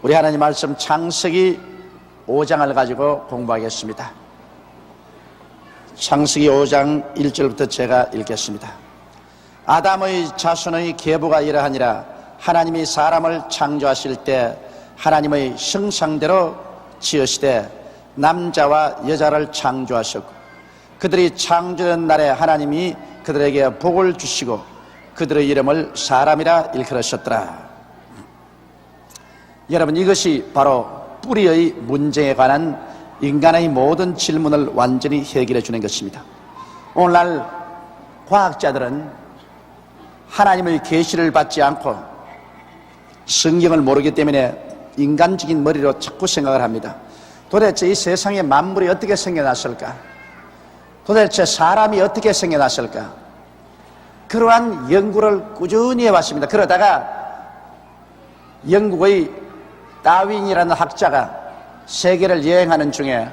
우리 하나님 말씀 창세기 5장을 가지고 공부하겠습니다. 창세기 5장 1절부터 제가 읽겠습니다. 아담의 자손의 계보가 이러하니라. 하나님이 사람을 창조하실 때 하나님의 형상대로 지으시되 남자와 여자를 창조하셨고, 그들이 창조된 날에 하나님이 그들에게 복을 주시고 그들의 이름을 사람이라 일컬으셨더라. 여러분, 이것이 바로 뿌리의 문제에 관한 인간의 모든 질문을 완전히 해결해 주는 것입니다. 오늘날 과학자들은 하나님의 계시를 받지 않고 성경을 모르기 때문에 인간적인 머리로 자꾸 생각을 합니다. 도대체 이 세상에 만물이 어떻게 생겨났을까? 도대체 사람이 어떻게 생겨났을까? 그러한 연구를 꾸준히 해왔습니다. 그러다가 영국의 다윈이라는 학자가 세계를 여행하는 중에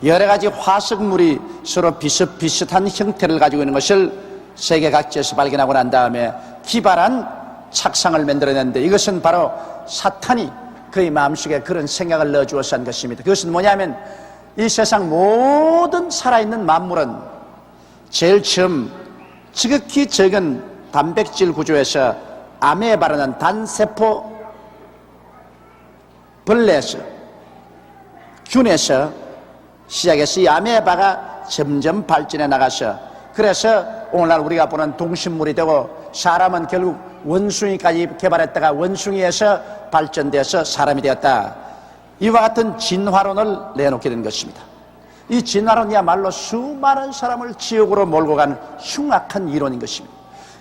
여러 가지 화석물이 서로 비슷비슷한 형태를 가지고 있는 것을 세계 각지에서 발견하고 난 다음에 기발한 착상을 만들어냈는데, 이것은 바로 사탄이 그의 마음속에 그런 생각을 넣어주어서 한 것입니다. 그것은 뭐냐면, 이 세상 모든 살아있는 만물은 제일 처음 지극히 적은 단백질 구조에서 아메바라는 단세포 벌레에서, 균에서 시작해서 이 아메바가 점점 발전해 나가서, 그래서 오늘날 우리가 보는 동식물이 되고, 사람은 결국 원숭이까지 개발했다가 원숭이에서 발전돼서 사람이 되었다. 이와 같은 진화론을 내놓게 된 것입니다. 이 진화론이야말로 수많은 사람을 지옥으로 몰고 간 흉악한 이론인 것입니다.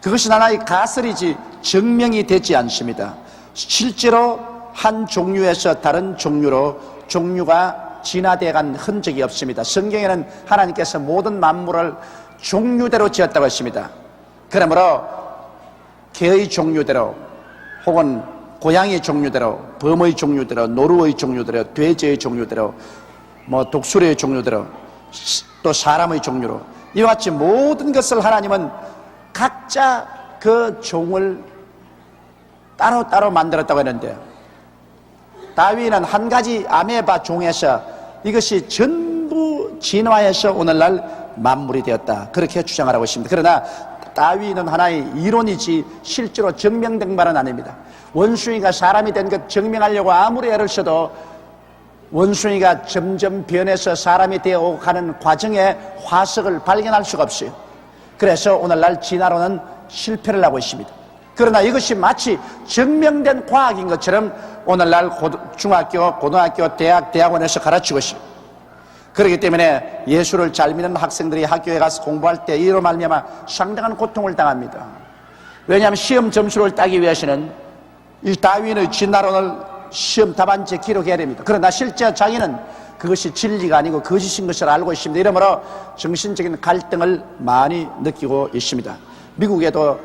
그것이 하나의 가설이지 증명이 되지 않습니다. 실제로 한 종류에서 다른 종류로 종류가 진화되어 간 흔적이 없습니다. 성경에는 하나님께서 모든 만물을 종류대로 지었다고 했습니다. 그러므로 개의 종류대로, 혹은 고양이의 종류대로, 범의 종류대로, 노루의 종류대로, 돼지의 종류대로, 독수리의 종류대로, 또 사람의 종류로, 이와 같이 모든 것을 하나님은 각자 그 종을 따로따로 만들었다고 했는데, 다윈은 한 가지 아메바 종에서 이것이 전부 진화해서 오늘날 만물이 되었다, 그렇게 주장하라고 했습니다. 그러나 다윈은 하나의 이론이지 실제로 증명된 바는 아닙니다. 원숭이가 사람이 된 것 증명하려고 아무리 애를 써도 원숭이가 점점 변해서 사람이 되어 가는 과정에 화석을 발견할 수가 없어요. 그래서 오늘날 진화론은 실패를 하고 있습니다. 그러나 이것이 마치 증명된 과학인 것처럼 오늘날 중학교, 고등학교, 대학원에서 가르치고 있어요. 그렇기 때문에 예수를 잘 믿는 학생들이 학교에 가서 공부할 때 이로 말미암아 상당한 고통을 당합니다. 왜냐하면 시험 점수를 따기 위해서는 이 다윈의 진화론을 시험 답안지에 기록해야 됩니다. 그러나 실제 자기는 그것이 진리가 아니고 거짓인 것을 알고 있습니다. 이러므로 정신적인 갈등을 많이 느끼고 있습니다. 미국에도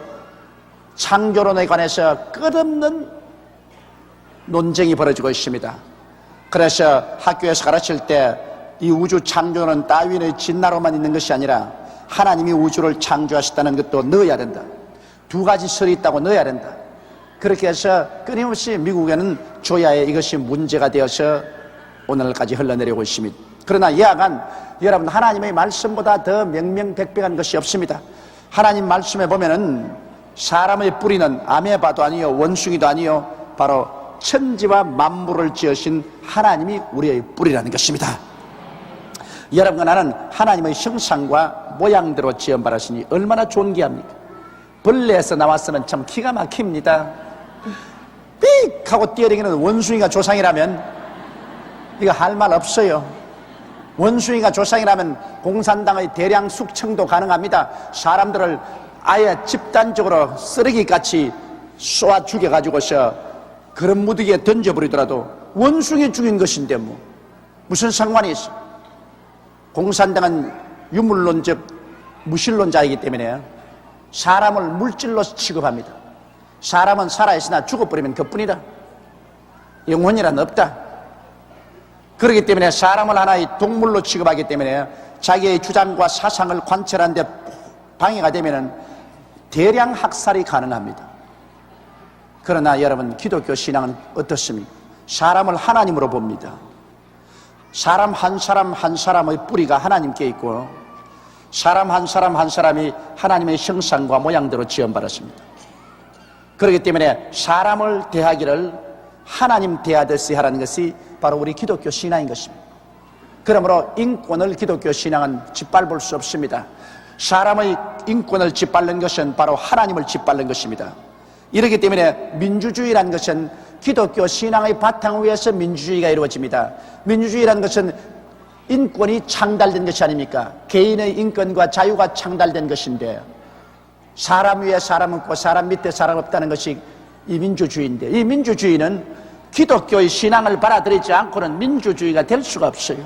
창조론에 관해서 끝없는 논쟁이 벌어지고 있습니다. 그래서 학교에서 가르칠 때 이 우주 창조는 다윈의 진화로만 있는 것이 아니라 하나님이 우주를 창조하셨다는 것도 넣어야 된다. 두 가지 설이 있다고 넣어야 된다. 그렇게 해서 끊임없이 미국에는 줘야에 이것이 문제가 되어서 오늘까지 흘러내리고 있습니다. 그러나 여하간 여러분, 하나님의 말씀보다 더 명명백백한 것이 없습니다. 하나님 말씀에 보면은 사람의 뿌리는 아메바도 아니요 원숭이도 아니요 바로 천지와 만물을 지으신 하나님이 우리의 뿌리라는 것입니다. 여러분과 나는 하나님의 형상과 모양대로 지음받았으니 얼마나 존귀합니까? 벌레에서 나왔으면 참 기가 막힙니다. 삑 하고 뛰어다니는 원숭이가 조상이라면 이거 할 말 없어요. 원숭이가 조상이라면 공산당의 대량 숙청도 가능합니다. 사람들을 아예 집단적으로 쓰레기같이 쏘아 죽여가지고서 그런 무더기에 던져버리더라도 원숭이 죽인 것인데 무슨 상관이 있어? 공산당은 유물론적 무신론자이기 때문에 사람을 물질로 취급합니다. 사람은 살아있으나 죽어버리면 그뿐이다. 영혼이란 없다. 그렇기 때문에 사람을 하나의 동물로 취급하기 때문에 자기의 주장과 사상을 관철하는 데 방해가 되면 대량 학살이 가능합니다. 그러나 여러분, 기독교 신앙은 어떻습니까? 사람을 하나님으로 봅니다. 사람 한 사람 한 사람의 뿌리가 하나님께 있고 사람 한 사람 한 사람이 하나님의 형상과 모양대로 지음받았습니다. 그렇기 때문에 사람을 대하기를 하나님 대하듯이 하라는 것이 바로 우리 기독교 신앙인 것입니다. 그러므로 인권을 기독교 신앙은 짓밟을 수 없습니다. 사람의 인권을 짓밟는 것은 바로 하나님을 짓밟는 것입니다. 이렇기 때문에 민주주의라는 것은 기독교 신앙의 바탕 위에서 민주주의가 이루어집니다. 민주주의라는 것은 인권이 창달된 것이 아닙니까? 개인의 인권과 자유가 창달된 것인데 사람 위에 사람 없고 사람 밑에 사람 없다는 것이 이 민주주의인데 이 민주주의는 기독교의 신앙을 받아들이지 않고는 민주주의가 될 수가 없어요.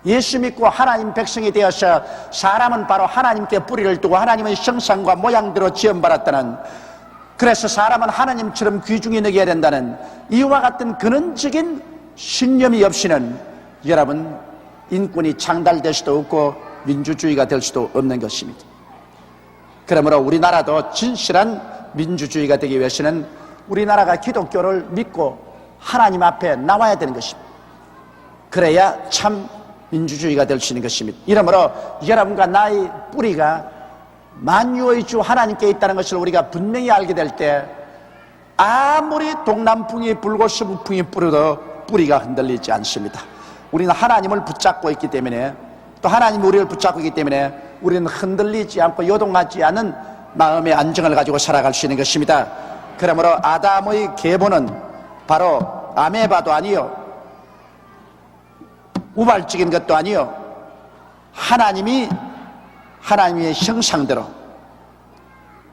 예수 믿고 하나님 백성이 되어서 사람은 바로 하나님께 뿌리를 두고 하나님의 형상과 모양대로 지음받았다는, 그래서 사람은 하나님처럼 귀중히 여겨야 된다는 이와 같은 근원적인 신념이 없이는 여러분 인권이 창달될 수도 없고 민주주의가 될 수도 없는 것입니다. 그러므로 우리나라도 진실한 민주주의가 되기 위해서는 우리나라가 기독교를 믿고 하나님 앞에 나와야 되는 것입니다. 그래야 참 민주주의가 될 수 있는 것입니다. 이러므로 여러분과 나의 뿌리가 만유의 주 하나님께 있다는 것을 우리가 분명히 알게 될 때 아무리 동남풍이 불고 서북풍이 불어도 뿌리가 흔들리지 않습니다. 우리는 하나님을 붙잡고 있기 때문에, 또 하나님이 우리를 붙잡고 있기 때문에 우리는 흔들리지 않고 요동하지 않은 마음의 안정을 가지고 살아갈 수 있는 것입니다. 그러므로 아담의 계보는 바로 아메바도 아니요 우발적인 것도 아니요 하나님의 형상대로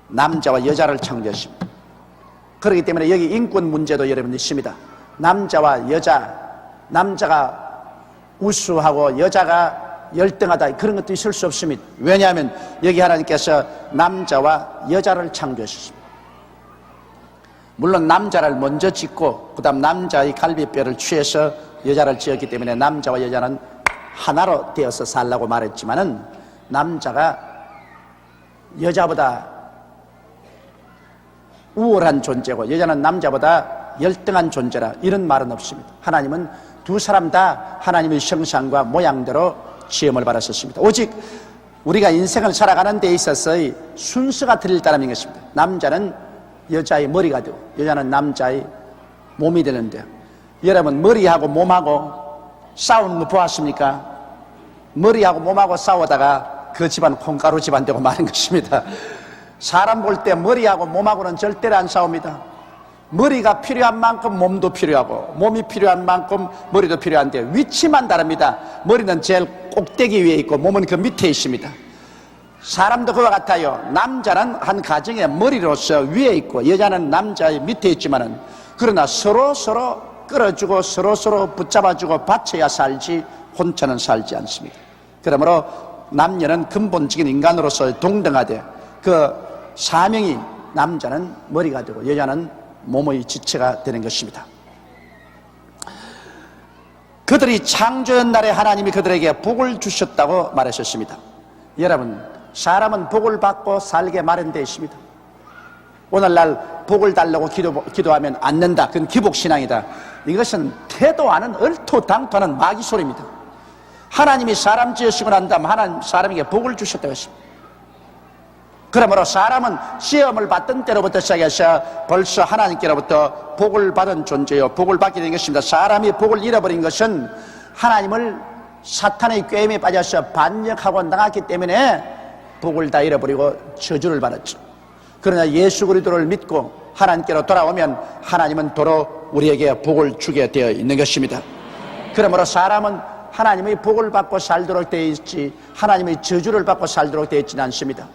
남자와 여자를 창조했습니다. 그렇기 때문에 여기 인권 문제도 여러분 있습니다. 남자와 여자, 남자가 우수하고 여자가 열등하다 그런 것도 있을 수 없습니다. 왜냐하면 여기 하나님께서 남자와 여자를 창조하셨습니다. 물론 남자를 먼저 짓고 그 다음 남자의 갈비뼈를 취해서 여자를 지었기 때문에 남자와 여자는 하나로 되어서 살라고 말했지만은 남자가 여자보다 우월한 존재고 여자는 남자보다 열등한 존재라 이런 말은 없습니다. 하나님은 두 사람 다 하나님의 형상과 모양대로 지음을 받았었습니다. 오직 우리가 인생을 살아가는 데 있어서의 순서가 틀렸다는 것입니다. 남자는 여자의 머리가 되고 여자는 남자의 몸이 되는데, 여러분 머리하고 몸하고 싸우는 거 보았습니까? 머리하고 몸하고 싸우다가 그 집안 콩가루 집안 되고 마는 것입니다. 사람 볼 때 머리하고 몸하고는 절대로 안 싸웁니다. 머리가 필요한 만큼 몸도 필요하고 몸이 필요한 만큼 머리도 필요한데 위치만 다릅니다. 머리는 제일 꼭대기 위에 있고 몸은 그 밑에 있습니다. 사람도 그와 같아요. 남자는 한 가정의 머리로서 위에 있고 여자는 남자의 밑에 있지만은 그러나 서로 끌어주고 서로 붙잡아주고 받쳐야 살지 혼자는 살지 않습니다. 그러므로 남녀는 근본적인 인간으로서 동등하되 그 사명이 남자는 머리가 되고 여자는 몸의 지체가 되는 것입니다. 그들이 창조한 날에 하나님이 그들에게 복을 주셨다고 말하셨습니다. 여러분, 사람은 복을 받고 살게 마련되어 있습니다. 오늘날 복을 달라고 기도하면 않는다. 그건 기복신앙이다. 이것은 태도 않은 얼토당토하는 마귀 소리입니다. 하나님이 사람 지으시고 난 다음 하나님 사람에게 복을 주셨다고 했습니다. 그러므로 사람은 시험을 받던 때로부터 시작해서 벌써 하나님께로부터 복을 받은 존재요 복을 받게 된 것입니다. 사람이 복을 잃어버린 것은 하나님을 사탄의 꾀임에 빠져서 반역하고 나갔기 때문에 복을 다 잃어버리고 저주를 받았죠. 그러나 예수 그리스도를 믿고 하나님께로 돌아오면 하나님은 도로 우리에게 복을 주게 되어 있는 것입니다. 그러므로 사람은 하나님의 복을 받고 살도록 되어 있지 하나님의 저주를 받고 살도록 되어 있지는 않습니다.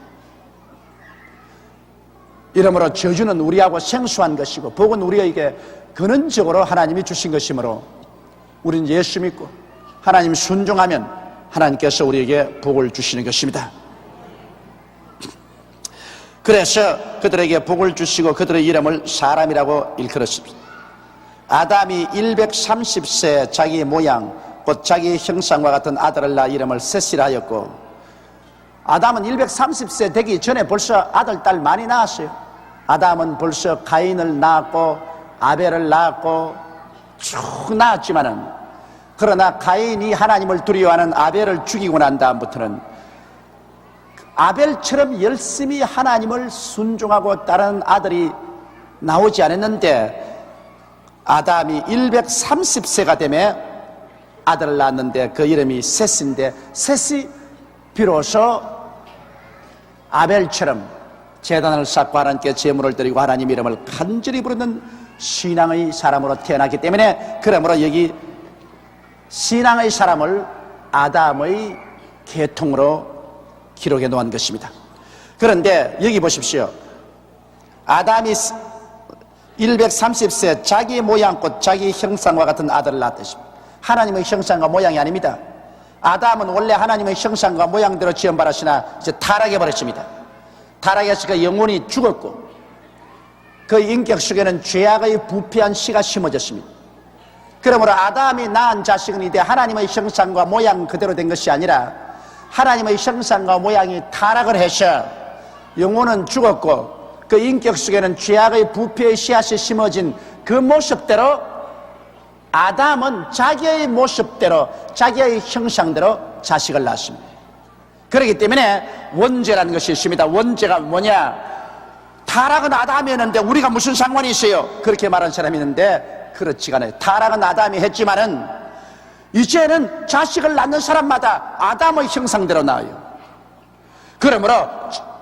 이러므로 저주는 우리하고 생소한 것이고 복은 우리에게 근원적으로 하나님이 주신 것이므로 우리는 예수 믿고 하나님 순종하면 하나님께서 우리에게 복을 주시는 것입니다. 그래서 그들에게 복을 주시고 그들의 이름을 사람이라고 일컬었습니다. 아담이 130세 자기 모양 곧 자기 형상과 같은 아들을 낳아 이름을 셋이라 하였고, 아담은 130세 되기 전에 벌써 아들, 딸 많이 낳았어요. 아담은 벌써 가인을 낳았고 아벨을 낳았고 쭉 낳았지만은, 그러나 가인이 하나님을 두려워하는 아벨을 죽이고 난 다음부터는 아벨처럼 열심히 하나님을 순종하고 따르는 아들이 나오지 않았는데, 아담이 130세가 되며 아들을 낳았는데 그 이름이 셋인데, 셋이 비로소 아벨처럼 제단을 쌓고 하나님께 제물을 드리고 하나님 이름을 간절히 부르는 신앙의 사람으로 태어났기 때문에, 그러므로 여기 신앙의 사람을 아담의 계통으로 기록해 놓은 것입니다. 그런데 여기 보십시오. 아담이 130세 자기 모양껏 자기 형상과 같은 아들을 낳았습니다. 하나님의 형상과 모양이 아닙니다. 아담은 원래 하나님의 형상과 모양대로 지음받았으나 이제 타락해버렸습니다. 타락해서 영혼이 죽었고 그 인격 속에는 죄악의 부패한 씨가 심어졌습니다. 그러므로 아담이 낳은 자식은 이제 하나님의 형상과 모양 그대로 된 것이 아니라 하나님의 형상과 모양이 타락을 해서 영혼은 죽었고 그 인격 속에는 죄악의 부패의 씨앗이 심어진 그 모습대로 아담은 자기의 모습대로 자기의 형상대로 자식을 낳았습니다. 그렇기 때문에 원죄라는 것이 있습니다. 원죄가 뭐냐? 타락은 아담이었는데 우리가 무슨 상관이 있어요? 그렇게 말하는 사람이 있는데 그렇지가 않아요. 타락은 아담이 했지만은 이제는 자식을 낳는 사람마다 아담의 형상대로 낳아요. 그러므로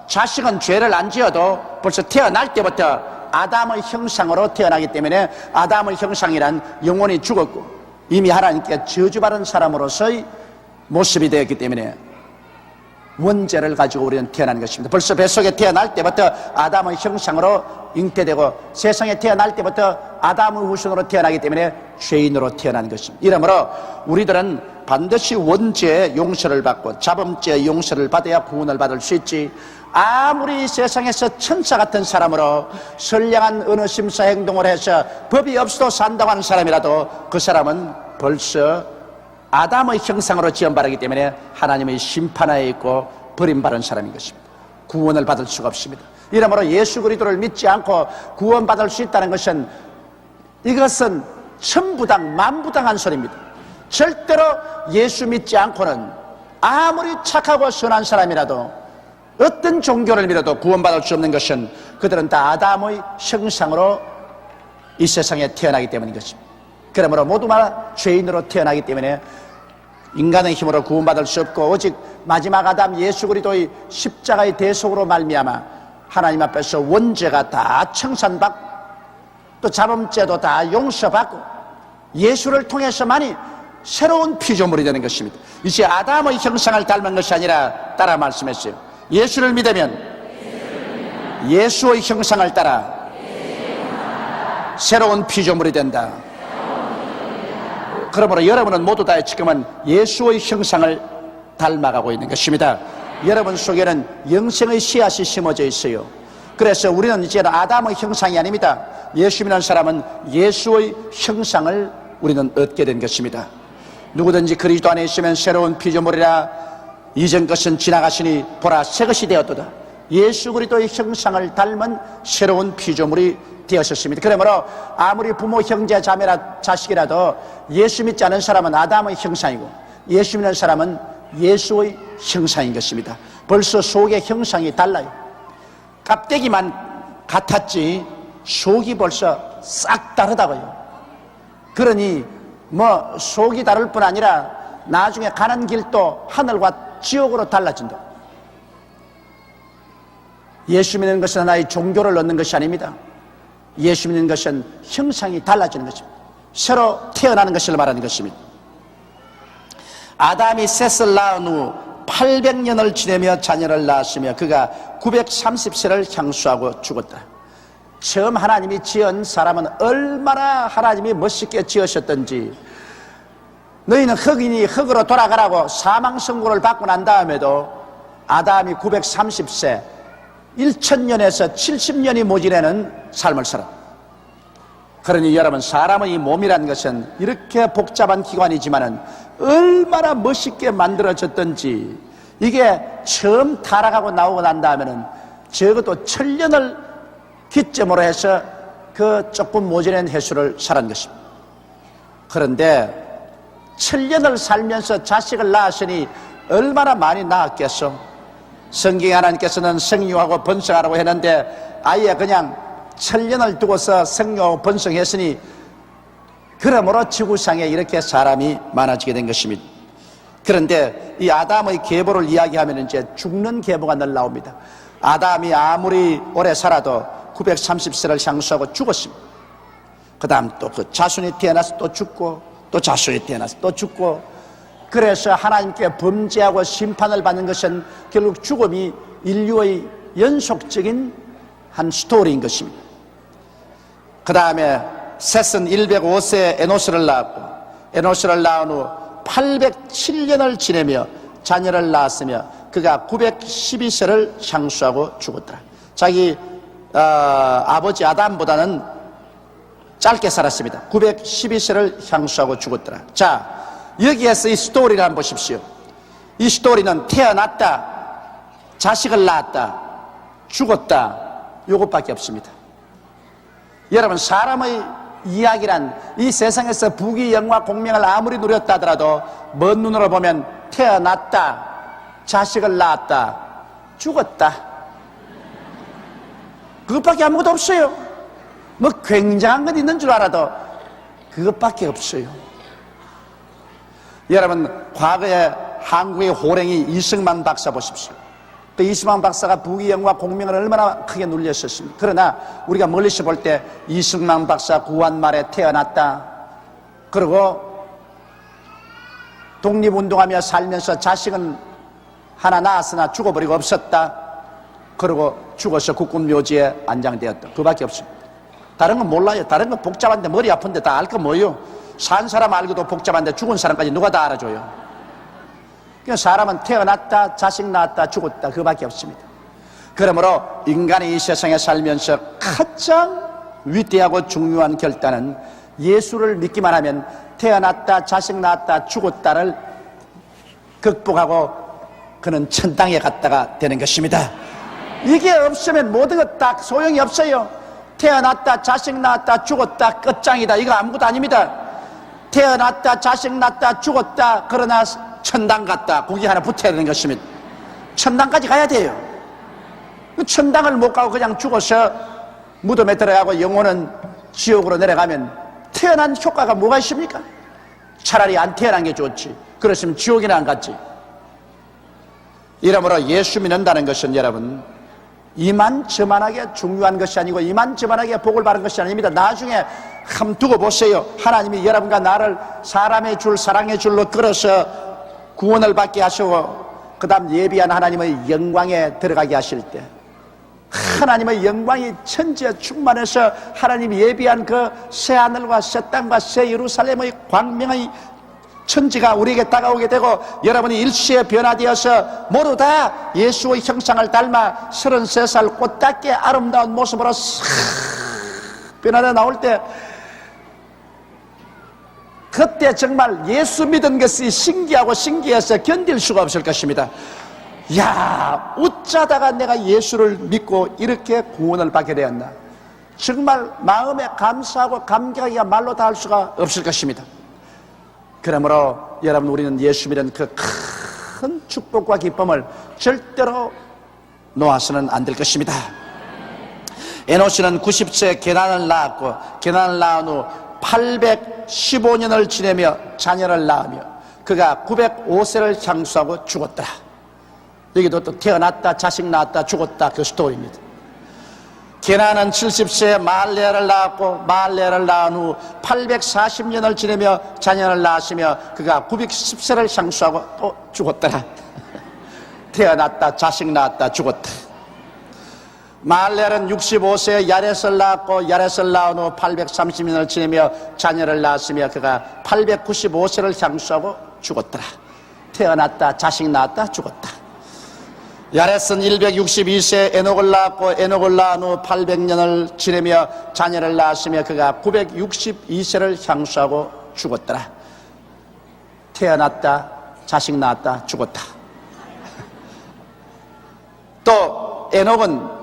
자식은 죄를 안 지어도 벌써 태어날 때부터 아담의 형상으로 태어나기 때문에 아담의 형상이란 영혼이 죽었고 이미 하나님께 저주받은 사람으로서의 모습이 되었기 때문에 원죄를 가지고 우리는 태어난 것입니다. 벌써 뱃속에 태어날 때부터 아담의 형상으로 잉태되고 세상에 태어날 때부터 아담의 후손으로 태어나기 때문에 죄인으로 태어난 것입니다. 이러므로 우리들은 반드시 원죄의 용서를 받고 자범죄의 용서를 받아야 구원을 받을 수 있지, 아무리 세상에서 천사 같은 사람으로 선량한 어느 심사 행동을 해서 법이 없어도 산다고 하는 사람이라도 그 사람은 벌써 아담의 형상으로 지음받았기 때문에 하나님의 심판하에 있고 버림받은 사람인 것입니다. 구원을 받을 수가 없습니다. 이러므로 예수 그리스도를 믿지 않고 구원받을 수 있다는 것은, 이것은 천부당 만부당한 소리입니다. 절대로 예수 믿지 않고는 아무리 착하고 선한 사람이라도 어떤 종교를 믿어도 구원받을 수 없는 것은 그들은 다 아담의 형상으로 이 세상에 태어나기 때문인 것입니다. 그러므로 모두 다 죄인으로 태어나기 때문에 인간의 힘으로 구원받을 수 없고 오직 마지막 아담 예수 그리스도의 십자가의 대속으로 말미암아 하나님 앞에서 원죄가 다 청산받고 또 자범죄도 다 용서받고 예수를 통해서만이 새로운 피조물이 되는 것입니다. 이제 아담의 형상을 닮은 것이 아니라 따라 말씀했어요. 예수를 믿으면 예수의 형상을 따라 새로운 피조물이 된다. 그러므로 여러분은 모두 다 지금은 예수의 형상을 닮아가고 있는 것입니다. 여러분 속에는 영생의 씨앗이 심어져 있어요. 그래서 우리는 이제는 아담의 형상이 아닙니다. 예수 믿는 사람은 예수의 형상을 우리는 얻게 된 것입니다. 누구든지 그리스도 안에 있으면 새로운 피조물이라, 이전 것은 지나가시니 보라 새 것이 되었도다. 예수 그리스도의 형상을 닮은 새로운 피조물이 되었습니다. 그러므로 아무리 부모, 형제, 자매나 자식이라도 예수 믿지 않은 사람은 아담의 형상이고 예수 믿는 사람은 예수의 형상인 것입니다. 벌써 속의 형상이 달라요. 껍데기만 같았지 속이 벌써 싹 다르다고요. 그러니 뭐 속이 다를 뿐 아니라 나중에 가는 길도 하늘과 지옥으로 달라진다. 예수 믿는 것은 하나의 종교를 얻는 것이 아닙니다. 예수 믿는 것은 형상이 달라지는 것입니다. 새로 태어나는 것을 말하는 것입니다. 아담이 셋을 낳은 후 800년을 지내며 자녀를 낳았으며 그가 930세를 향수하고 죽었다. 처음 하나님이 지은 사람은 얼마나 하나님이 멋있게 지으셨던지, 너희는 흙이니 흙으로 돌아가라고 사망 선고를 받고 난 다음에도 아담이 930세 1000년에서 70년이 모지내는 삶을 살았다. 그러니 여러분, 사람의 몸이란 것은 이렇게 복잡한 기관이지만은 얼마나 멋있게 만들어졌던지, 이게 처음 타락하고 나오고 난 다음에는 적어도 1000년을 기점으로 해서 그 조금 모자란 해수를 살은 것입니다. 그런데 7년을 살면서 자식을 낳았으니 얼마나 많이 낳았겠어. 성경에 하나님께서는 생육하고 번성하라고 했는데 아예 그냥 7년을 두고서 생육하고 번성했으니 그러므로 지구상에 이렇게 사람이 많아지게 된 것입니다. 그런데 이 아담의 계보를 이야기하면 이제 죽는 계보가 늘 나옵니다. 아담이 아무리 오래 살아도 930세를 향수하고 죽었습니다. 그 다음 또 그 자손이 태어나서 또 죽고 또 자손이 태어나서 또 죽고, 그래서 하나님께 범죄하고 심판을 받는 것은 결국 죽음이 인류의 연속적인 한 스토리인 것입니다. 그 다음에 셋은 105세에 에노스를 낳았고, 에노스를 낳은 후 807년을 지내며 자녀를 낳았으며 그가 912세를 향수하고 죽었더라. 자기 아버지 아담보다는 짧게 살았습니다. 912세를 향수하고 죽었더라. 자, 여기에서 이 스토리를 한번 보십시오. 이 스토리는 태어났다, 자식을 낳았다, 죽었다, 요것밖에 없습니다. 여러분, 사람의 이야기란 이 세상에서 부귀 영화 공명을 아무리 누렸다 하더라도 먼 눈으로 보면 태어났다, 자식을 낳았다, 죽었다, 그것밖에 아무것도 없어요. 뭐 굉장한 건 있는 줄 알아도 그것밖에 없어요. 여러분, 과거에 한국의 호랭이 이승만 박사 보십시오. 그 이승만 박사가 부귀 영화 공명을 얼마나 크게 눌렸었습니까? 그러나 우리가 멀리서 볼 때 이승만 박사 구한말에 태어났다, 그리고 독립운동하며 살면서 자식은 하나 낳았으나 죽어버리고 없었다, 그리고 죽어서 국군묘지에 안장되었다, 그밖에 없습니다. 다른 건 몰라요. 다른 건 복잡한데 머리 아픈데 다 알 거 뭐예요? 산 사람 알고도 복잡한데 죽은 사람까지 누가 다 알아줘요? 그러니까 사람은 태어났다, 자식 낳았다, 죽었다, 그밖에 없습니다. 그러므로 인간이 이 세상에 살면서 가장 위대하고 중요한 결단은 예수를 믿기만 하면 태어났다, 자식 낳았다, 죽었다를 극복하고 그는 천당에 갔다가 되는 것입니다. 이게 없으면 모든 것 다 소용이 없어요. 태어났다, 자식 낳았다, 죽었다, 끝장이다, 이거 아무것도 아닙니다. 태어났다, 자식 낳았다, 죽었다, 그러나 천당 갔다, 거기 하나 붙어야 되는 것입니다. 천당까지 가야 돼요. 천당을 못 가고 그냥 죽어서 무덤에 들어가고 영혼은 지옥으로 내려가면 태어난 효과가 뭐가 있습니까? 차라리 안 태어난 게 좋지. 그렇으면 지옥이나 안 갔지. 이러므로 예수 믿는다는 것은 여러분 이만저만하게 중요한 것이 아니고 이만저만하게 복을 받은 것이 아닙니다. 나중에 한번 두고 보세요. 하나님이 여러분과 나를 사람의 줄, 사랑의 줄로 끌어서 구원을 받게 하시고 그 다음 예비한 하나님의 영광에 들어가게 하실 때, 하나님의 영광이 천지에 충만해서 하나님이 예비한 그 새하늘과 새 땅과 새 예루살렘의 광명의 천지가 우리에게 다가오게 되고 여러분이 일시에 변화되어서 모두 다 예수의 형상을 닮아 33살 꽃답게 아름다운 모습으로 싹 변화되어 나올 때, 그때 정말 예수 믿은 것이 신기하고 신기해서 견딜 수가 없을 것입니다. 야, 어쩌다가 내가 예수를 믿고 이렇게 구원을 받게 되었나, 정말 마음에 감사하고 감격하기가 말로 다 할 수가 없을 것입니다. 그러므로 여러분, 우리는 예수 믿는 그 큰 축복과 기쁨을 절대로 놓아서는 안 될 것입니다. 에노스는 90세에 게난을 낳았고 게난을 낳은 후 815년을 지내며 자녀를 낳으며 그가 905세를 향수하고 죽었더라. 여기도 또 태어났다, 자식 낳았다, 죽었다, 그 스토리입니다. 게난은 70세에 마할레아를 낳았고 마할레아를 낳은 후 840년을 지내며 자녀를 낳았으며 그가 910세를 향수하고 또 죽었더라. 태어났다, 자식 낳았다, 죽었다. 마할레아는 65세에 야렛을 낳았고 야렛을 낳은 후 830년을 지내며 자녀를 낳았으며 그가 895세를 향수하고 죽었더라. 태어났다, 자식 낳았다, 죽었다. 야렛은 162세에 에녹을 낳았고 에녹을 낳은 후 800년을 지내며 자녀를 낳았으며 그가 962세를 향수하고 죽었더라. 태어났다, 자식 낳았다, 죽었다. 또 에녹은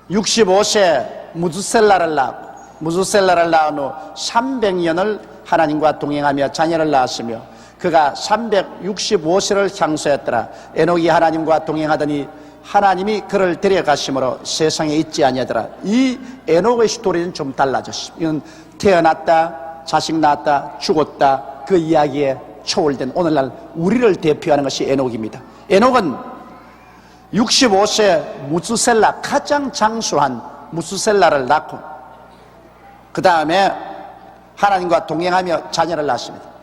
65세 무드셀라를 낳았고 무두셀라를 낳은 후 300년을 하나님과 동행하며 자녀를 낳았으며 그가 365세를 향수했더라. 에녹이 하나님과 동행하더니 하나님이 그를 데려가심으로 세상에 있지 아니하더라. 이 에녹의 스토리는 좀 달라졌습니다. 이건 태어났다, 자식 낳았다, 죽었다, 그 이야기에 초월된 오늘날 우리를 대표하는 것이 에녹입니다. 에녹은 65세 무두셀라, 가장 장수한 무두셀라를 낳고 그 다음에 하나님과 동행하며 자녀를 낳습니다.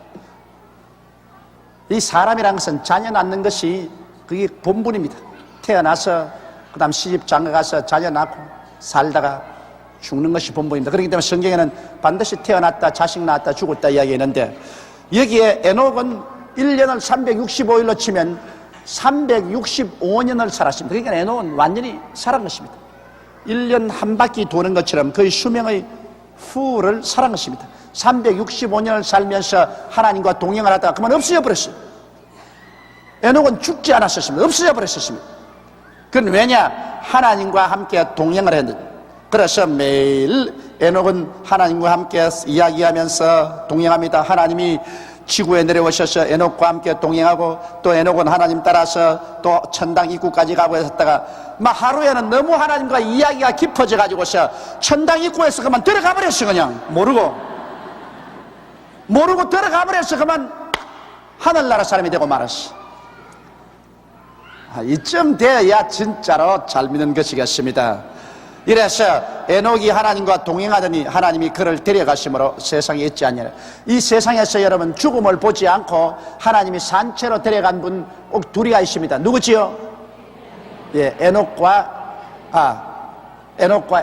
이 사람이란 것은 자녀 낳는 것이 그게 본분입니다. 태어나서 그 다음 시집 장가가서 자녀 낳고 살다가 죽는 것이 본분입니다. 그렇기 때문에 성경에는 반드시 태어났다, 자식 낳았다, 죽었다 이야기했는데 여기에 에녹은 1년을 365일로 치면 365년을 살았습니다. 그러니까 에녹은 완전히 살은 것입니다. 1년 한 바퀴 도는 것처럼 거의 수명의 후를 살은 것입니다. 365년을 살면서 하나님과 동행을 하다가 그만 없어져 버렸어요. 에녹은 죽지 않았었습니다. 없어져 버렸었습니다. 그건 왜냐? 하나님과 함께 동행을 했는데, 그래서 매일 에녹은 하나님과 함께 이야기하면서 동행합니다. 하나님이 지구에 내려오셔서 에녹과 함께 동행하고 또 에녹은 하나님 따라서 또 천당 입구까지 가고 했다가 막 하루에는 너무 하나님과 이야기가 깊어져 가지고서 천당 입구에서 그만 들어가 버렸어. 그냥 모르고 들어가 버렸어. 그만 하늘나라 사람이 되고 말았어. 이쯤 돼야 진짜로 잘 믿는 것이겠습니다. 이래서 에녹이 하나님과 동행하더니 하나님이 그를 데려가심으로 세상에 있지 않느냐. 이 세상에서 여러분 죽음을 보지 않고 하나님이 산채로 데려간 분 꼭 둘이가 있습니다. 누구지요? 예, 에녹과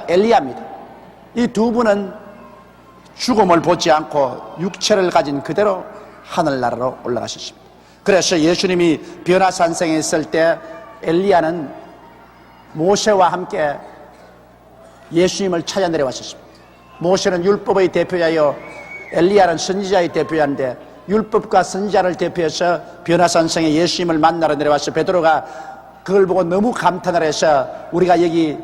엘리야입니다. 이 두 분은 죽음을 보지 않고 육체를 가진 그대로 하늘나라로 올라가셨습니다. 그래서 예수님이 변화산성에 있을 때 엘리야는 모세와 함께 예수님을 찾아 내려왔었습니다. 모세는 율법의 대표자요 엘리야는 선지자의 대표자인데 율법과 선지자를 대표해서 변화산성에 예수님을 만나러 내려와서 베드로가 그걸 보고 너무 감탄을 해서 우리가 여기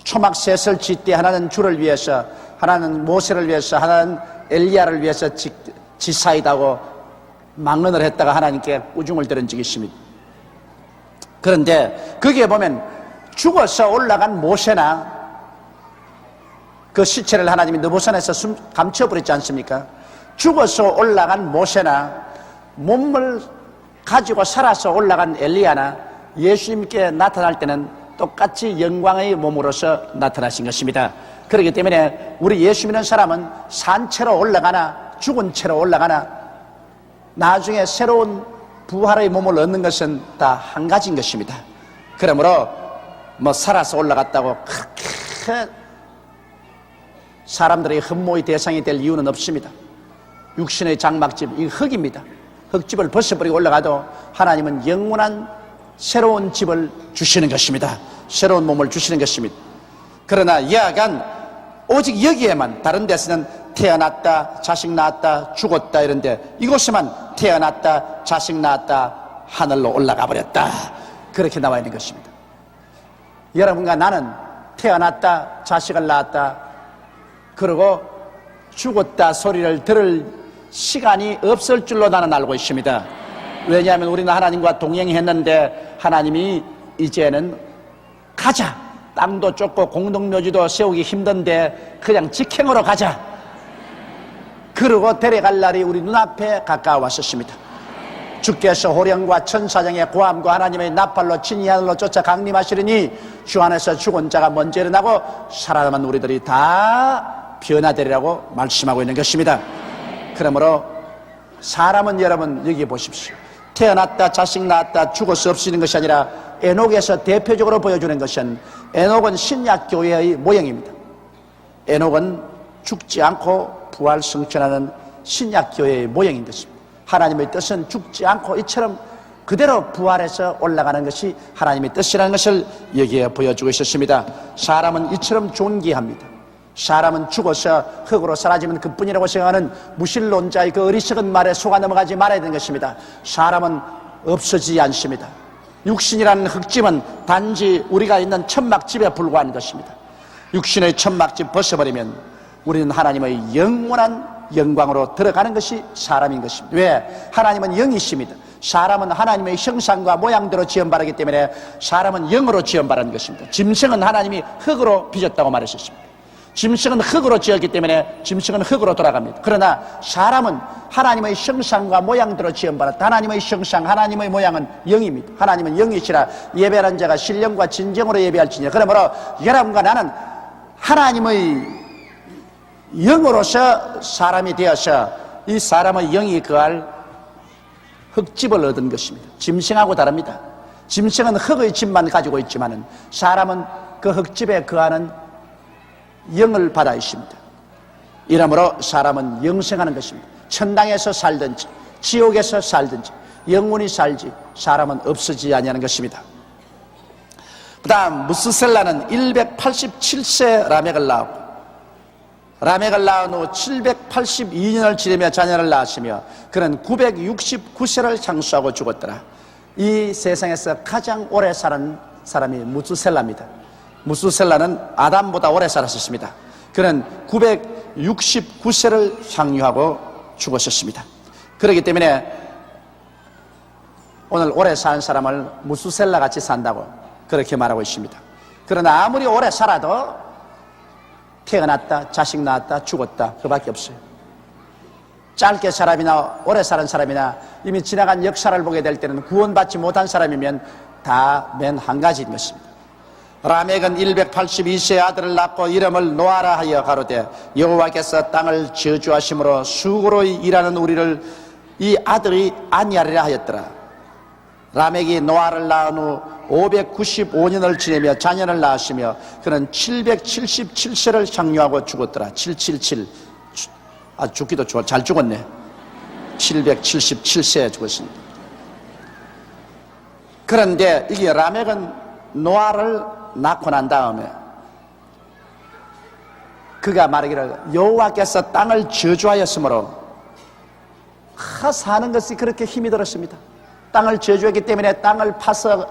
초막셋을 짓되 하나는 주를 위해서, 하나는 모세를 위해서, 하나는 엘리야를 위해서 짓사이다고 망언을 했다가 하나님께 꾸중을 들은 적이 있습니다. 그런데 거기에 보면 죽어서 올라간 모세나 그 시체를 하나님이 느보산에서 감춰버렸지 않습니까? 죽어서 올라간 모세나 몸을 가지고 살아서 올라간 엘리야나 예수님께 나타날 때는 똑같이 영광의 몸으로서 나타나신 것입니다. 그렇기 때문에 우리 예수 믿는 사람은 산채로 올라가나 죽은 채로 올라가나 나중에 새로운 부활의 몸을 얻는 것은 다 한 가지인 것입니다. 그러므로 살아서 올라갔다고 그렇게 사람들의 흠모의 대상이 될 이유는 없습니다. 육신의 장막집, 이 흙입니다. 흙집을 벗어버리고 올라가도 하나님은 영원한 새로운 집을 주시는 것입니다. 새로운 몸을 주시는 것입니다. 그러나 야간 오직 여기에만, 다른 데서는 태어났다, 자식 낳았다, 죽었다 이런데 이곳에만 태어났다, 자식 낳았다, 하늘로 올라가 버렸다, 그렇게 나와 있는 것입니다. 여러분과 나는 태어났다, 자식을 낳았다, 그리고 죽었다 소리를 들을 시간이 없을 줄로 나는 알고 있습니다. 왜냐하면 우리는 하나님과 동행했는데 하나님이 이제는 가자, 땅도 좁고 공동묘지도 세우기 힘든데 그냥 직행으로 가자, 그러고 데려갈 날이 우리 눈앞에 가까워왔었습니다. 주께서 호령과 천사장의 고함과 하나님의 나팔로 친히 하늘로 쫓아 강림하시리니 주 안에서 죽은 자가 먼저 일어나고 살아남은 우리들이 다 변화되리라고 말씀하고 있는 것입니다. 그러므로 사람은 여러분 여기 보십시오. 태어났다, 자식 낳았다, 죽어서 없어지는 것이 아니라 에녹에서 대표적으로 보여주는 것은, 에녹은 신약교회의 모형입니다. 에녹은 죽지 않고 부활 성천하는 신약교회의 모형인 것입니다. 하나님의 뜻은 죽지 않고 이처럼 그대로 부활해서 올라가는 것이 하나님의 뜻이라는 것을 여기에 보여주고 있었습니다. 사람은 이처럼 존귀합니다. 사람은 죽어서 흙으로 사라지면 그뿐이라고 생각하는 무신론자의 그 어리석은 말에 속아 넘어가지 말아야 되는 것입니다. 사람은 없어지지 않습니다. 육신이라는 흙집은 단지 우리가 있는 천막집에 불과한 것입니다. 육신의 천막집 벗어버리면 우리는 하나님의 영원한 영광으로 들어가는 것이 사람인 것입니다. 왜? 하나님은 영이십니다. 사람은 하나님의 형상과 모양대로 지음받았기 때문에 사람은 영으로 지음받은 것입니다. 짐승은 하나님이 흙으로 빚었다고 말하셨습니다. 짐승은 흙으로 지었기 때문에 짐승은 흙으로 돌아갑니다. 그러나 사람은 하나님의 형상과 모양대로 지음받았다. 하나님의 형상, 하나님의 모양은 영입니다. 하나님은 영이시라 예배하는 자가 신령과 진정으로 예배할지니라. 그러므로 여러분과 나는 하나님의 영으로서 사람이 되어서 이 사람의 영이 거할 흙집을 얻은 것입니다. 짐승하고 다릅니다. 짐승은 흙의 집만 가지고 있지만 사람은 그 흙집에 거하는 영을 받아 있습니다. 이러므로 사람은 영생하는 것입니다. 천당에서 살든지 지옥에서 살든지 영원히 살지 사람은 없어지지 아니하는 것입니다. 그 다음 무스셀라는 187세 라멕을 낳았고 라멕을 낳은 후 782년을 지내며 자녀를 낳았으며 그는 969세를 장수하고 죽었더라. 이 세상에서 가장 오래 사는 사람이 무스셀라입니다. 무스셀라는 아담보다 오래 살았습니다. 그는 969세를 향유하고 죽었었습니다. 그렇기 때문에 오늘 오래 사는 사람을 무스셀라 같이 산다고 그렇게 말하고 있습니다. 그러나 아무리 오래 살아도 태어났다, 자식 낳았다, 죽었다 그밖에 없어요. 짧게 사람이나 오래 사는 사람이나 이미 지나간 역사를 보게 될 때는 구원받지 못한 사람이면 다 맨 한 가지인 것입니다. 라멕은 182세의 아들을 낳고 이름을 노아라 하여 가로되 여호와께서 땅을 저주하심으로 수고로 일하는 우리를 이 아들이 아니하리라 하였더라. 라멕이 노아를 낳은 후 595년을 지내며 자녀를 낳았으며 그는 777세를 향유하고 죽었더라. 777 죽기도 잘 죽었네. 777세에 죽었습니다. 그런데 이게 라멕은 노아를 낳고 난 다음에 그가 말하기를 여호와께서 땅을 저주하였으므로 사는 것이 그렇게 힘이 들었습니다. 땅을 저주했기 때문에 땅을 파서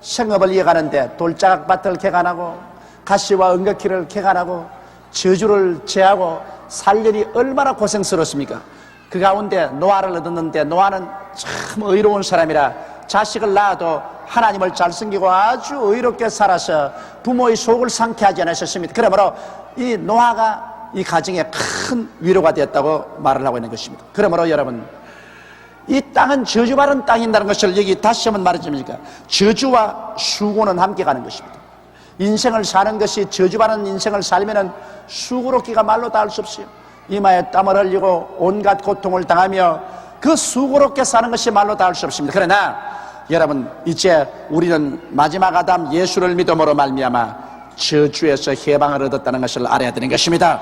생업을 이어가는데 돌자각밭을 개간하고 가시와 은거키를 개간하고 저주를 제하고 살려니 얼마나 고생스럽습니까? 그 가운데 노아를 얻었는데 노아는 참 의로운 사람이라 자식을 낳아도 하나님을 잘 섬기고 아주 의롭게 살아서 부모의 속을 상쾌하지 않으셨습니다. 그러므로 이 노아가 이 가정에 큰 위로가 되었다고 말을 하고 있는 것입니다. 그러므로 여러분 이 땅은 저주받은 땅인다는 것을 여기 다시 한번 말해줍니까? 저주와 수고는 함께 가는 것입니다. 인생을 사는 것이 저주받은 인생을 살면은 수고롭기가 말로 다 할 수 없어요. 이마에 땀을 흘리고 온갖 고통을 당하며 그 수고롭게 사는 것이 말로 다 할 수 없습니다. 그러나 여러분 이제 우리는 마지막 아담 예수를 믿음으로 말미암아 저주에서 해방을 얻었다는 것을 알아야 되는 것입니다.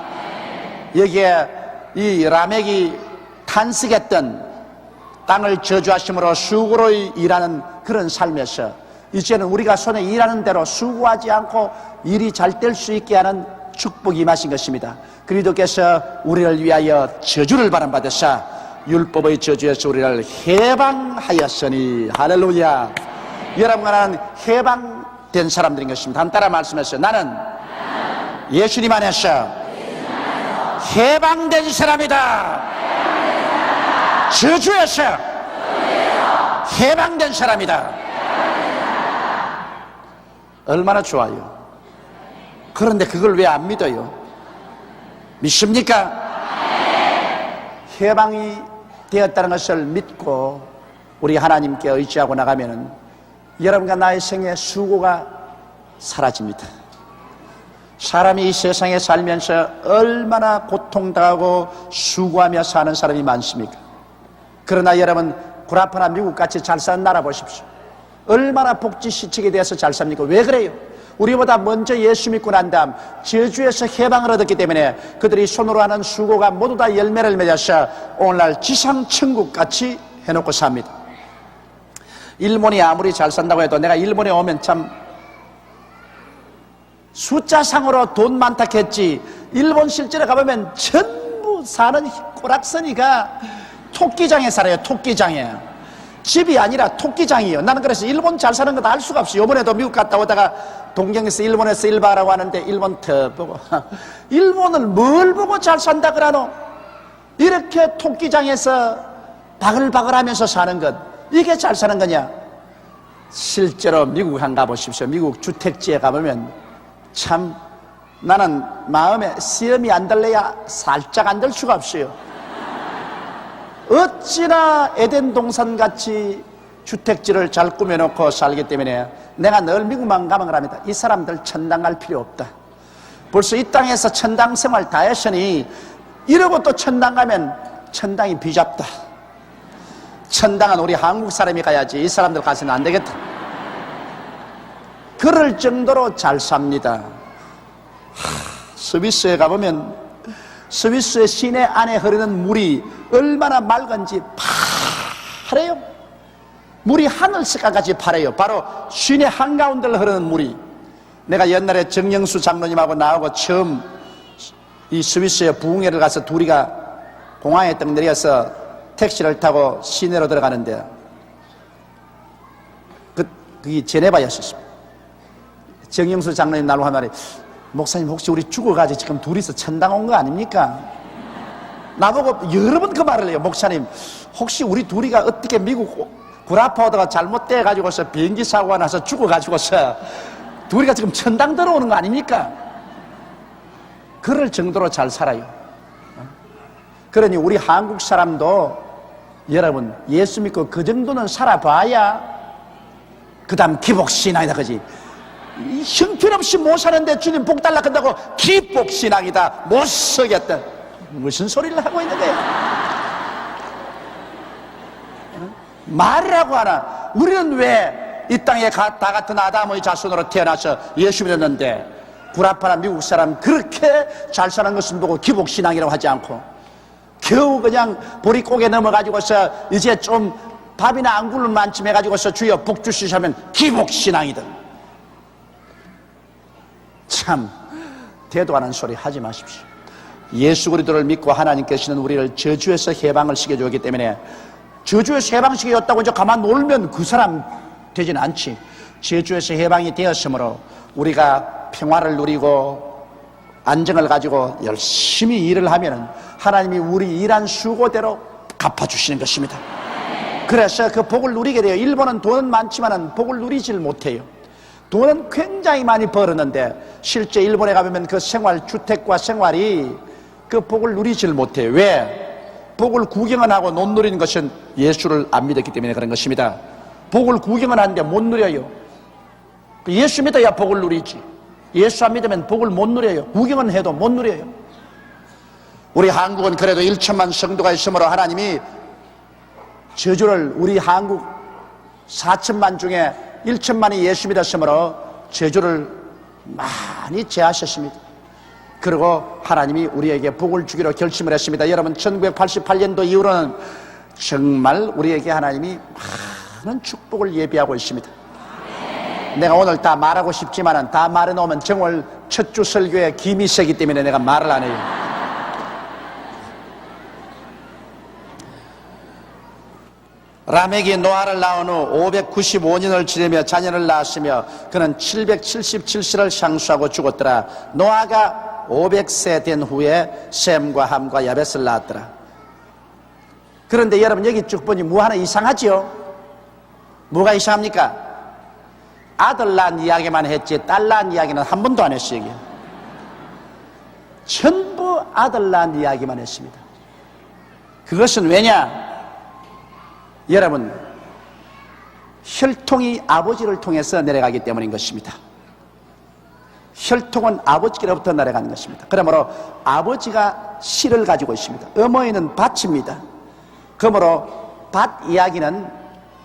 여기에 이 라멕이 탄식했던 땅을 저주하심으로 수고로 일하는 그런 삶에서 이제는 우리가 손에 일하는 대로 수고하지 않고 일이 잘 될 수 있게 하는 축복이 임하신 것입니다. 그리스도께서 우리를 위하여 저주를 발함받으사 율법의 저주에서 우리를 해방하였으니 할렐루야. 여러분과 나는 해방된 사람들인 것입니다. 한 따라 말씀하세요. 나는 예수님 안에서 해방된 사람이다. 저주에서 해방된 사람이다. 얼마나 좋아요. 그런데 그걸 왜 안 믿어요? 믿습니까? 해방이 되었다는 것을 믿고 우리 하나님께 의지하고 나가면은 여러분과 나의 생의 수고가 사라집니다. 사람이 이 세상에 살면서 얼마나 고통당하고 수고하며 사는 사람이 많습니까? 그러나 여러분 구라파나 미국같이 잘 사는 나라 보십시오. 얼마나 복지시책에 대해서 잘 삽니까? 왜 그래요? 우리보다 먼저 예수 믿고 난 다음 저주에서 해방을 얻었기 때문에 그들이 손으로 하는 수고가 모두 다 열매를 맺어서 오늘날 지상천국같이 해놓고 삽니다. 일본이 아무리 잘 산다고 해도 내가 일본에 오면 참 숫자상으로 돈 많다 했지 일본 실제로 가보면 전부 사는 꼬락서니가 토끼장에 살아요. 토끼장에. 집이 아니라 토끼장이에요. 나는 그래서 일본 잘 사는 거 알 수가 없어요. 이번에도 미국 갔다 오다가 동경에서 일본에서 1박하라고 하는데 일본 더 보고 일본을 뭘 보고 잘 산다 그러노? 이렇게 토끼장에서 바글바글하면서 사는 것, 이게 잘 사는 거냐? 실제로 미국 한 가보십시오. 미국 주택지에 가보면 참 나는 마음에 시험이 안 들래야 살짝 안 들 수가 없어요. 어찌나 에덴 동산같이 주택지를 잘 꾸며놓고 살기 때문에 내가 늘 미국만 가면 그럽니다. 이 사람들 천당 갈 필요 없다. 벌써 이 땅에서 천당 생활 다 했으니 이러고 또 천당 가면 천당이 비잡다. 천당은 우리 한국 사람이 가야지 이 사람들 가서는 안 되겠다. 그럴 정도로 잘 삽니다. 스위스에 가보면 스위스의 시내 안에 흐르는 물이 얼마나 맑은지 파래요. 물이 하늘 색깔같이 파래요. 바로 시내 한가운데를 흐르는 물이. 내가 옛날에 정영수 장로님하고 나하고 처음 이 스위스의 부흥회를 가서 둘이가 공항에 딱 내려서 택시를 타고 시내로 들어가는데 그게 제네바였었습니다. 정영수 장로님 나로 한 말이, 목사님 혹시 우리 죽어가지고 지금 둘이서 천당 온 거 아닙니까? 나보고 여러 번 그 말을 해요. 목사님 혹시 우리 둘이가 어떻게 미국 구라파오다가 잘못돼 가지고서 비행기 사고가 나서 죽어가지고서 둘이가 지금 천당 들어오는 거 아닙니까? 그럴 정도로 잘 살아요. 그러니 우리 한국 사람도 여러분 예수 믿고 그 정도는 살아봐야 그 다음 기복신앙이다 그지? 형편없이 못 사는데 주님 복 달라 한다고 기복신앙이다 못 서겠다. 무슨 소리를 하고 있는 거야? 말이라고 하나? 우리는 왜 이 땅에 다 같은 아담의 자손으로 태어나서 예수 믿었는데 구라파나 미국 사람 그렇게 잘 사는 것을 보고 기복신앙이라고 하지 않고 겨우 그냥 보릿고개 넘어가지고서 이제 좀 밥이나 안 굶을 만큼 해가지고서 주여 복 주시자면 기복신앙이다. 참 대도 않은 소리 하지 마십시오. 예수 그리스도를 믿고 하나님께서는 우리를 저주에서 해방을 시켜주었기 때문에 저주에서 해방시켜줬다고 이제 가만 놀면 그 사람 되진 않지. 저주에서 해방이 되었으므로 우리가 평화를 누리고 안정을 가지고 열심히 일을 하면은 하나님이 우리 일한 수고대로 갚아주시는 것입니다. 그래서 그 복을 누리게 돼요. 일본은 돈은 많지만은 복을 누리질 못해요. 돈은 굉장히 많이 벌었는데 실제 일본에 가보면 그 생활, 주택과 생활이 그 복을 누리질 못해요. 왜? 복을 구경은 하고 못 누리는 것은 예수를 안 믿었기 때문에 그런 것입니다. 복을 구경은 하는데 못 누려요. 예수 믿어야 복을 누리지. 예수 안 믿으면 복을 못 누려요. 구경은 해도 못 누려요. 우리 한국은 그래도 1천만 성도가 있으므로 하나님이 저주를 우리 한국 4천만 중에 1천만이 예수 믿었으므로 저주를 많이 제하셨습니다. 그리고 하나님이 우리에게 복을 주기로 결심을 했습니다. 여러분 1988년도 이후로는 정말 우리에게 하나님이 많은 축복을 예비하고 있습니다. 내가 오늘 다 말하고 싶지만은 다 말해놓으면 정월 첫 주 설교에 김이 세기 때문에 내가 말을 안 해요. 라멕이 노아를 낳은 후 595년을 지내며 자녀를 낳았으며 그는 777세를 상수하고 죽었더라. 노아가 500세 된 후에 셈과 함과 야벳을 낳았더라. 그런데 여러분 여기 쭉 보니 뭐 하나 이상하지요? 뭐가 이상합니까? 아들 낳은 이야기만 했지 딸 낳은 이야기는 한 번도 안 했어요. 여기. 전부 아들 낳은 이야기만 했습니다. 그것은 왜냐? 여러분 혈통이 아버지를 통해서 내려가기 때문인 것입니다. 혈통은 아버지로부터 내려가는 것입니다. 그러므로 아버지가 씨를 가지고 있습니다. 어머니는 밭입니다. 그러므로 밭 이야기는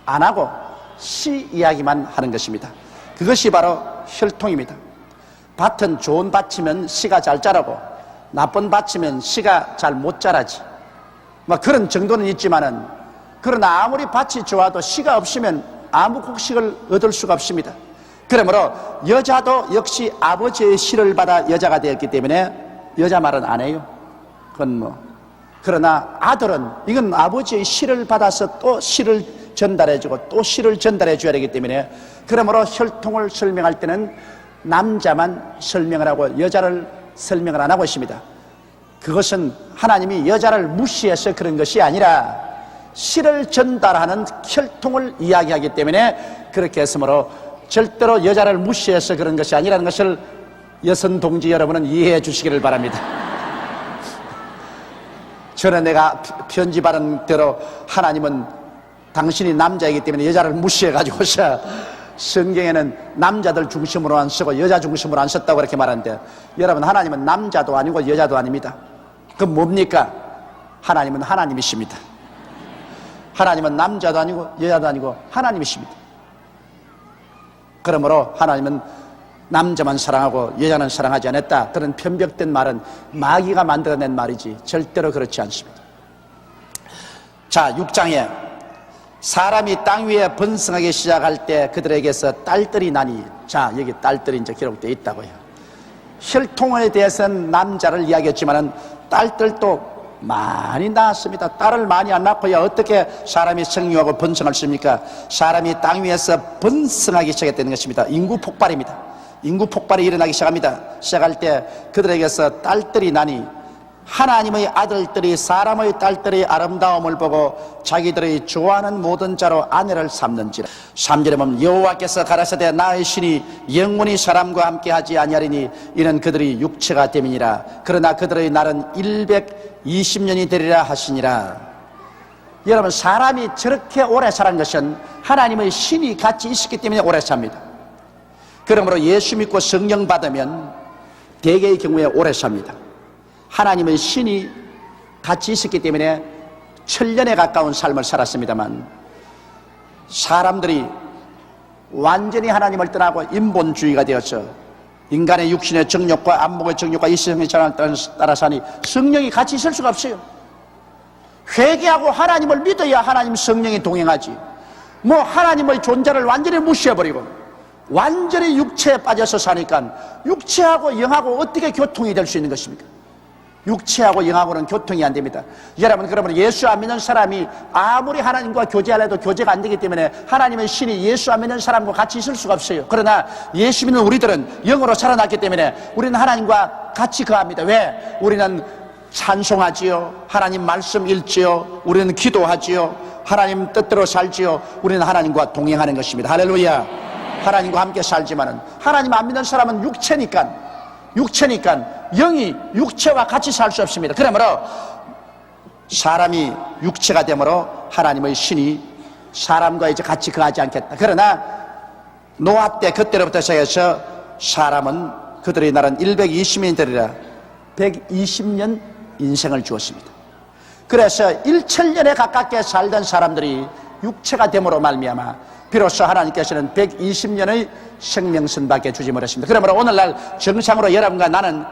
안 하고 씨 이야기만 하는 것입니다. 그것이 바로 혈통입니다. 밭은 좋은 밭이면 씨가 잘 자라고 나쁜 밭이면 씨가 잘 못 자라지. 뭐 그런 정도는 있지만은 그러나 아무리 밭이 좋아도 씨가 없으면 아무 곡식을 얻을 수가 없습니다. 그러므로 여자도 역시 아버지의 씨를 받아 여자가 되었기 때문에 여자 말은 안 해요. 그건 뭐. 그러나 아들은 이건 아버지의 씨를 받아서 또 씨를 전달해주고 또 시를 전달해줘야 되기 때문에, 그러므로 혈통을 설명할 때는 남자만 설명을 하고 여자를 설명을 안 하고 있습니다. 그것은 하나님이 여자를 무시해서 그런 것이 아니라 시를 전달하는 혈통을 이야기하기 때문에 그렇게 했으므로, 절대로 여자를 무시해서 그런 것이 아니라는 것을 여성 동지 여러분은 이해해 주시기를 바랍니다. 저는 내가 편집하는 대로 하나님은 당신이 남자이기 때문에 여자를 무시해가지고서 성경에는 남자들 중심으로 안 쓰고 여자 중심으로 안 썼다고 그렇게 말하는데, 여러분, 하나님은 남자도 아니고 여자도 아닙니다. 그럼 뭡니까? 하나님은 하나님이십니다. 하나님은 남자도 아니고 여자도 아니고 하나님이십니다. 그러므로 하나님은 남자만 사랑하고 여자는 사랑하지 않았다, 그런 편벽된 말은 마귀가 만들어낸 말이지 절대로 그렇지 않습니다. 자, 6장에 사람이 땅 위에 번성하기 시작할 때 그들에게서 딸들이 나니, 자, 여기 딸들이 이제 기록되어 있다고요. 혈통에 대해서는 남자를 이야기했지만은 딸들도 많이 낳았습니다. 딸을 많이 안 낳고야 어떻게 사람이 생육하고 번성할 수 있습니까? 사람이 땅 위에서 번성하기 시작했다는 것입니다. 인구 폭발입니다. 인구 폭발이 일어나기 시작할 때 그들에게서 딸들이 나니, 하나님의 아들들이 사람의 딸들의 아름다움을 보고 자기들의 좋아하는 모든 자로 아내를 삼는지라. 3절에 보면 여호와께서 가라사대 나의 신이 영원히 사람과 함께 하지 아니하리니 이는 그들이 육체가 됨이니라. 그러나 그들의 날은 120년이 되리라 하시니라. 여러분, 사람이 저렇게 오래 사는 것은 하나님의 신이 같이 있었기 때문에 오래 삽니다. 그러므로 예수 믿고 성령 받으면 대개의 경우에 오래 삽니다. 하나님의 신이 같이 있었기 때문에 1000년에 가까운 삶을 살았습니다만, 사람들이 완전히 하나님을 떠나고 인본주의가 되어서 인간의 육신의 정욕과 안목의 정욕과 이성의 정욕을 따라서 하니 성령이 같이 있을 수가 없어요. 회개하고 하나님을 믿어야 하나님 성령이 동행하지, 뭐 하나님의 존재를 완전히 무시해버리고 완전히 육체에 빠져서 사니까 육체하고 영하고 어떻게 교통이 될 수 있는 것입니까? 육체하고 영하고는 교통이 안 됩니다. 여러분, 그러면 예수 안 믿는 사람이 아무리 하나님과 교제하려도 교제가 안 되기 때문에 하나님의 신이 예수 안 믿는 사람과 같이 있을 수가 없어요. 그러나 예수 믿는 우리들은 영으로 살아났기 때문에 우리는 하나님과 같이 거합니다. 왜? 우리는 찬송하지요, 하나님 말씀 읽지요, 우리는 기도하지요, 하나님 뜻대로 살지요. 우리는 하나님과 동행하는 것입니다. 할렐루야. 하나님과 함께 살지만은, 하나님 안 믿는 사람은 육체니까 영이 육체와 같이 살 수 없습니다. 그러므로 사람이 육체가 되므로 하나님의 신이 사람과 이제 같이 거하지 않겠다. 그러나 노아 때 그때로부터 시작해서 사람은 그들의 날은 120년이 되리라. 120년 인생을 주었습니다. 그래서 1000년에 가깝게 살던 사람들이 육체가 됨으로 말미암아 비로소 하나님께서는 120년의 생명선밖에 주지 못했습니다. 그러므로 오늘날 정상으로 여러분과 나는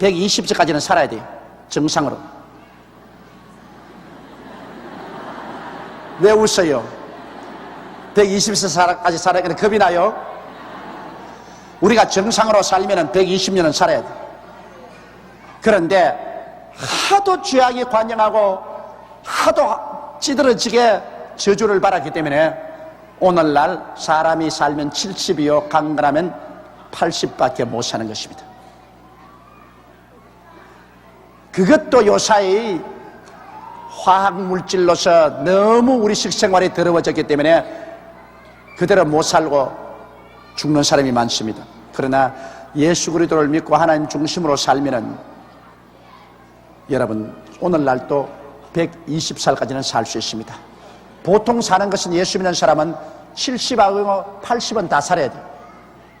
120세까지는 살아야 돼요. 정상으로. 왜 웃어요? 120세까지 살아야 되는데 겁이 나요? 우리가 정상으로 살면 120년은 살아야 돼요. 그런데 하도 죄악이 관영하고 하도 찌들어지게 저주를 받았기 때문에 오늘날 사람이 살면 70이요 강건하면 80밖에 못 사는 것입니다. 그것도 요사이 화학물질로서 너무 우리 식생활이 더러워졌기 때문에 그대로 못 살고 죽는 사람이 많습니다. 그러나 예수 그리스도를 믿고 하나님 중심으로 살면은 여러분 오늘날도 120살까지는 살 수 있습니다. 보통 사는 것은 예수 믿는 사람은 70하고 80은 다 살아야 돼요.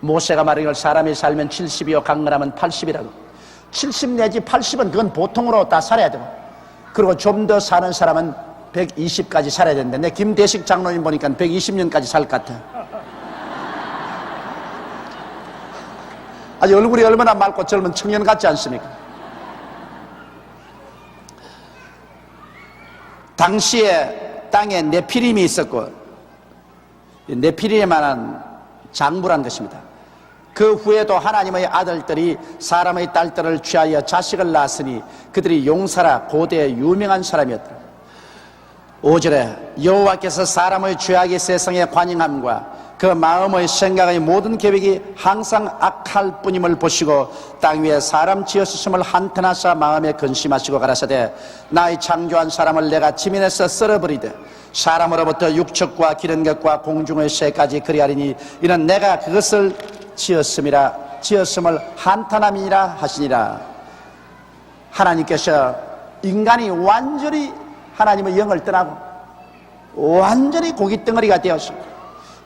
모세가 말하기를 사람이 살면 70이요 강건하면 80이라고. 70 내지 80은 그건 보통으로 다 살아야 되고, 그리고 좀 더 사는 사람은 120까지 살아야 되는데, 내 김대식 장로님 보니까 120년까지 살 것 같아. 아주 얼굴이 얼마나 맑고 젊은 청년 같지 않습니까? 당시에 땅에 네피림이 있었고, 네피림에만한 장부란 것입니다. 그 후에도 하나님의 아들들이 사람의 딸들을 취하여 자식을 낳았으니 그들이 용사라 고대의 유명한 사람이었더라. 5절에 여호와께서 사람의 죄악이 세상에 관영함과 그 마음의 생각의 모든 계획이 항상 악할 뿐임을 보시고 땅 위에 사람 지으셨음을 한탄하사 마음에 근심하시고 가라사대 나의 창조한 사람을 내가 지면에서 썰어버리되 사람으로부터 육축과 기른 것과 공중의 새까지 그리하리니 이는 내가 그것을 지었음을 한탄함이니라 하시니라. 하나님께서 인간이 완전히 하나님의 영을 떠나고 완전히 고깃덩어리가 되어서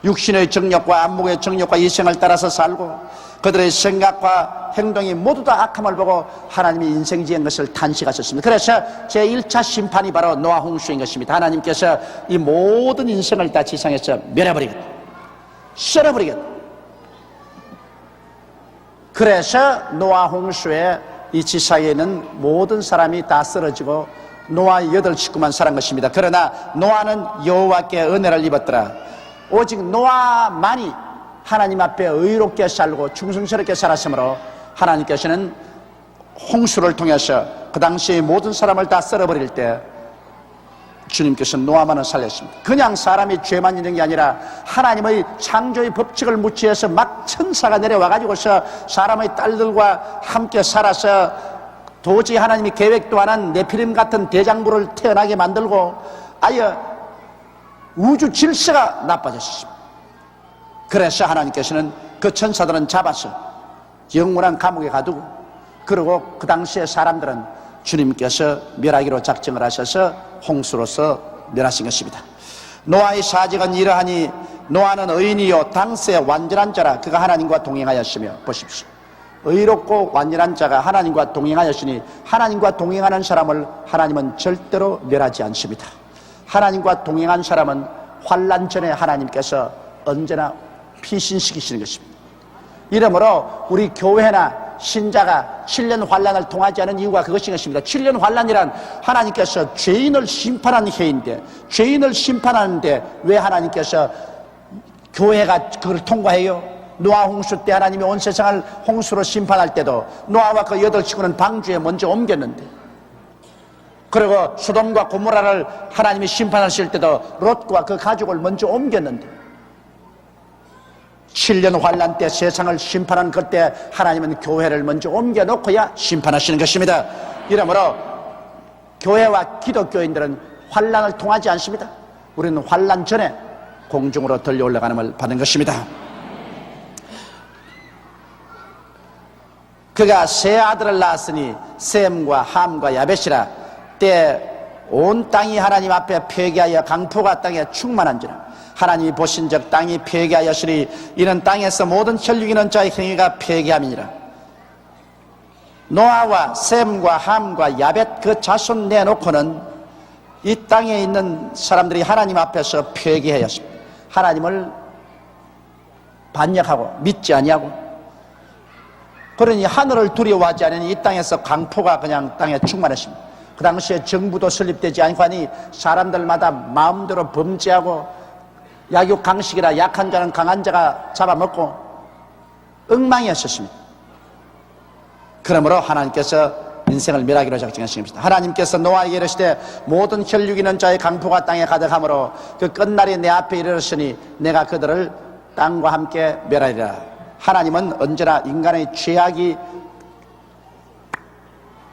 육신의 정욕과 안목의 정욕과 이성을 따라서 살고 그들의 생각과 행동이 모두 다 악함을 보고 하나님이 인생 지은 것을 탄식하셨습니다. 그래서 제1차 심판이 바로 노아 홍수인 것입니다. 하나님께서 이 모든 인생을 다 지상에서 멸해버리겠다, 썰어버리겠다. 그래서 노아 홍수에 이 지사에 있는 모든 사람이 다 쓰러지고 노아의 8식구만 살은 것입니다. 그러나 노아는 여호와께 은혜를 입었더라. 오직 노아만이 하나님 앞에 의롭게 살고 충성스럽게 살았으므로 하나님께서는 홍수를 통해서 그 당시의 모든 사람을 다 썰어버릴 때 주님께서 노아만을 살렸습니다. 그냥 사람이 죄만 있는 게 아니라 하나님의 창조의 법칙을 무시해서 막 천사가 내려와가지고서 사람의 딸들과 함께 살아서 도저히 하나님이 계획도 안 한 네피림 같은 대장부를 태어나게 만들고 아예 우주 질서가 나빠졌습니다. 그래서 하나님께서는 그 천사들은 잡아서 영원한 감옥에 가두고 그리고 그 당시에 사람들은 주님께서 멸하기로 작정을 하셔서 홍수로서 멸하신 것입니다. 노아의 사직은 이러하니 노아는 의인이요 당세 완전한 자라 그가 하나님과 동행하였으며 보십시오. 의롭고 완전한 자가 하나님과 동행하였으니 하나님과 동행하는 사람을 하나님은 절대로 멸하지 않습니다. 하나님과 동행한 사람은 환난 전에 하나님께서 언제나 피신시키시는 것입니다. 이러므로 우리 교회나 신자가 7년 환난을 통하지 않은 이유가 그것인 것입니다. 7년 환난이란 하나님께서 죄인을 심판하는 해인데 죄인을 심판하는데 왜 하나님께서 교회가 그걸 통과해요? 노아 홍수 때 하나님이 온 세상을 홍수로 심판할 때도 노아와 그 8식구는 방주에 먼저 옮겼는데 그리고 소돔과 고모라를 하나님이 심판하실 때도 롯과 그 가족을 먼저 옮겼는데 7년 환난 때 세상을 심판한 그때 하나님은 교회를 먼저 옮겨놓고야 심판하시는 것입니다. 이러므로 교회와 기독교인들은 환난을 통하지 않습니다. 우리는 환난 전에 공중으로 들려 올라가는 받는 것입니다. 그가 세 아들을 낳았으니 셈과 함과 야벳이라 때 온 땅이 하나님 앞에 폐기하여 강포가 땅에 충만한지라 하나님이 보신 적 땅이 폐기하였으니 이는 땅에서 모든 혈육 있는 자의 행위가 폐기함이니라. 노아와 셈과 함과 야벳 그 자손 내놓고는 이 땅에 있는 사람들이 하나님 앞에서 폐기하였습니다. 하나님을 반역하고 믿지 아니하고 그러니 하늘을 두려워하지 않으니 이 땅에서 강포가 그냥 땅에 충만했습니다. 그 당시에 정부도 설립되지 않고 하니 사람들마다 마음대로 범죄하고 약육 강식이라 약한 자는 강한 자가 잡아먹고 엉망이었습니다. 그러므로 하나님께서 인생을 멸하기로 작정하신 것입니다. 하나님께서 노아에게 이르시되 모든 혈육 있는 자의 강포가 땅에 가득하므로 그 끝날이 내 앞에 이르렀으니 내가 그들을 땅과 함께 멸하리라. 하나님은 언제나 인간의 죄악이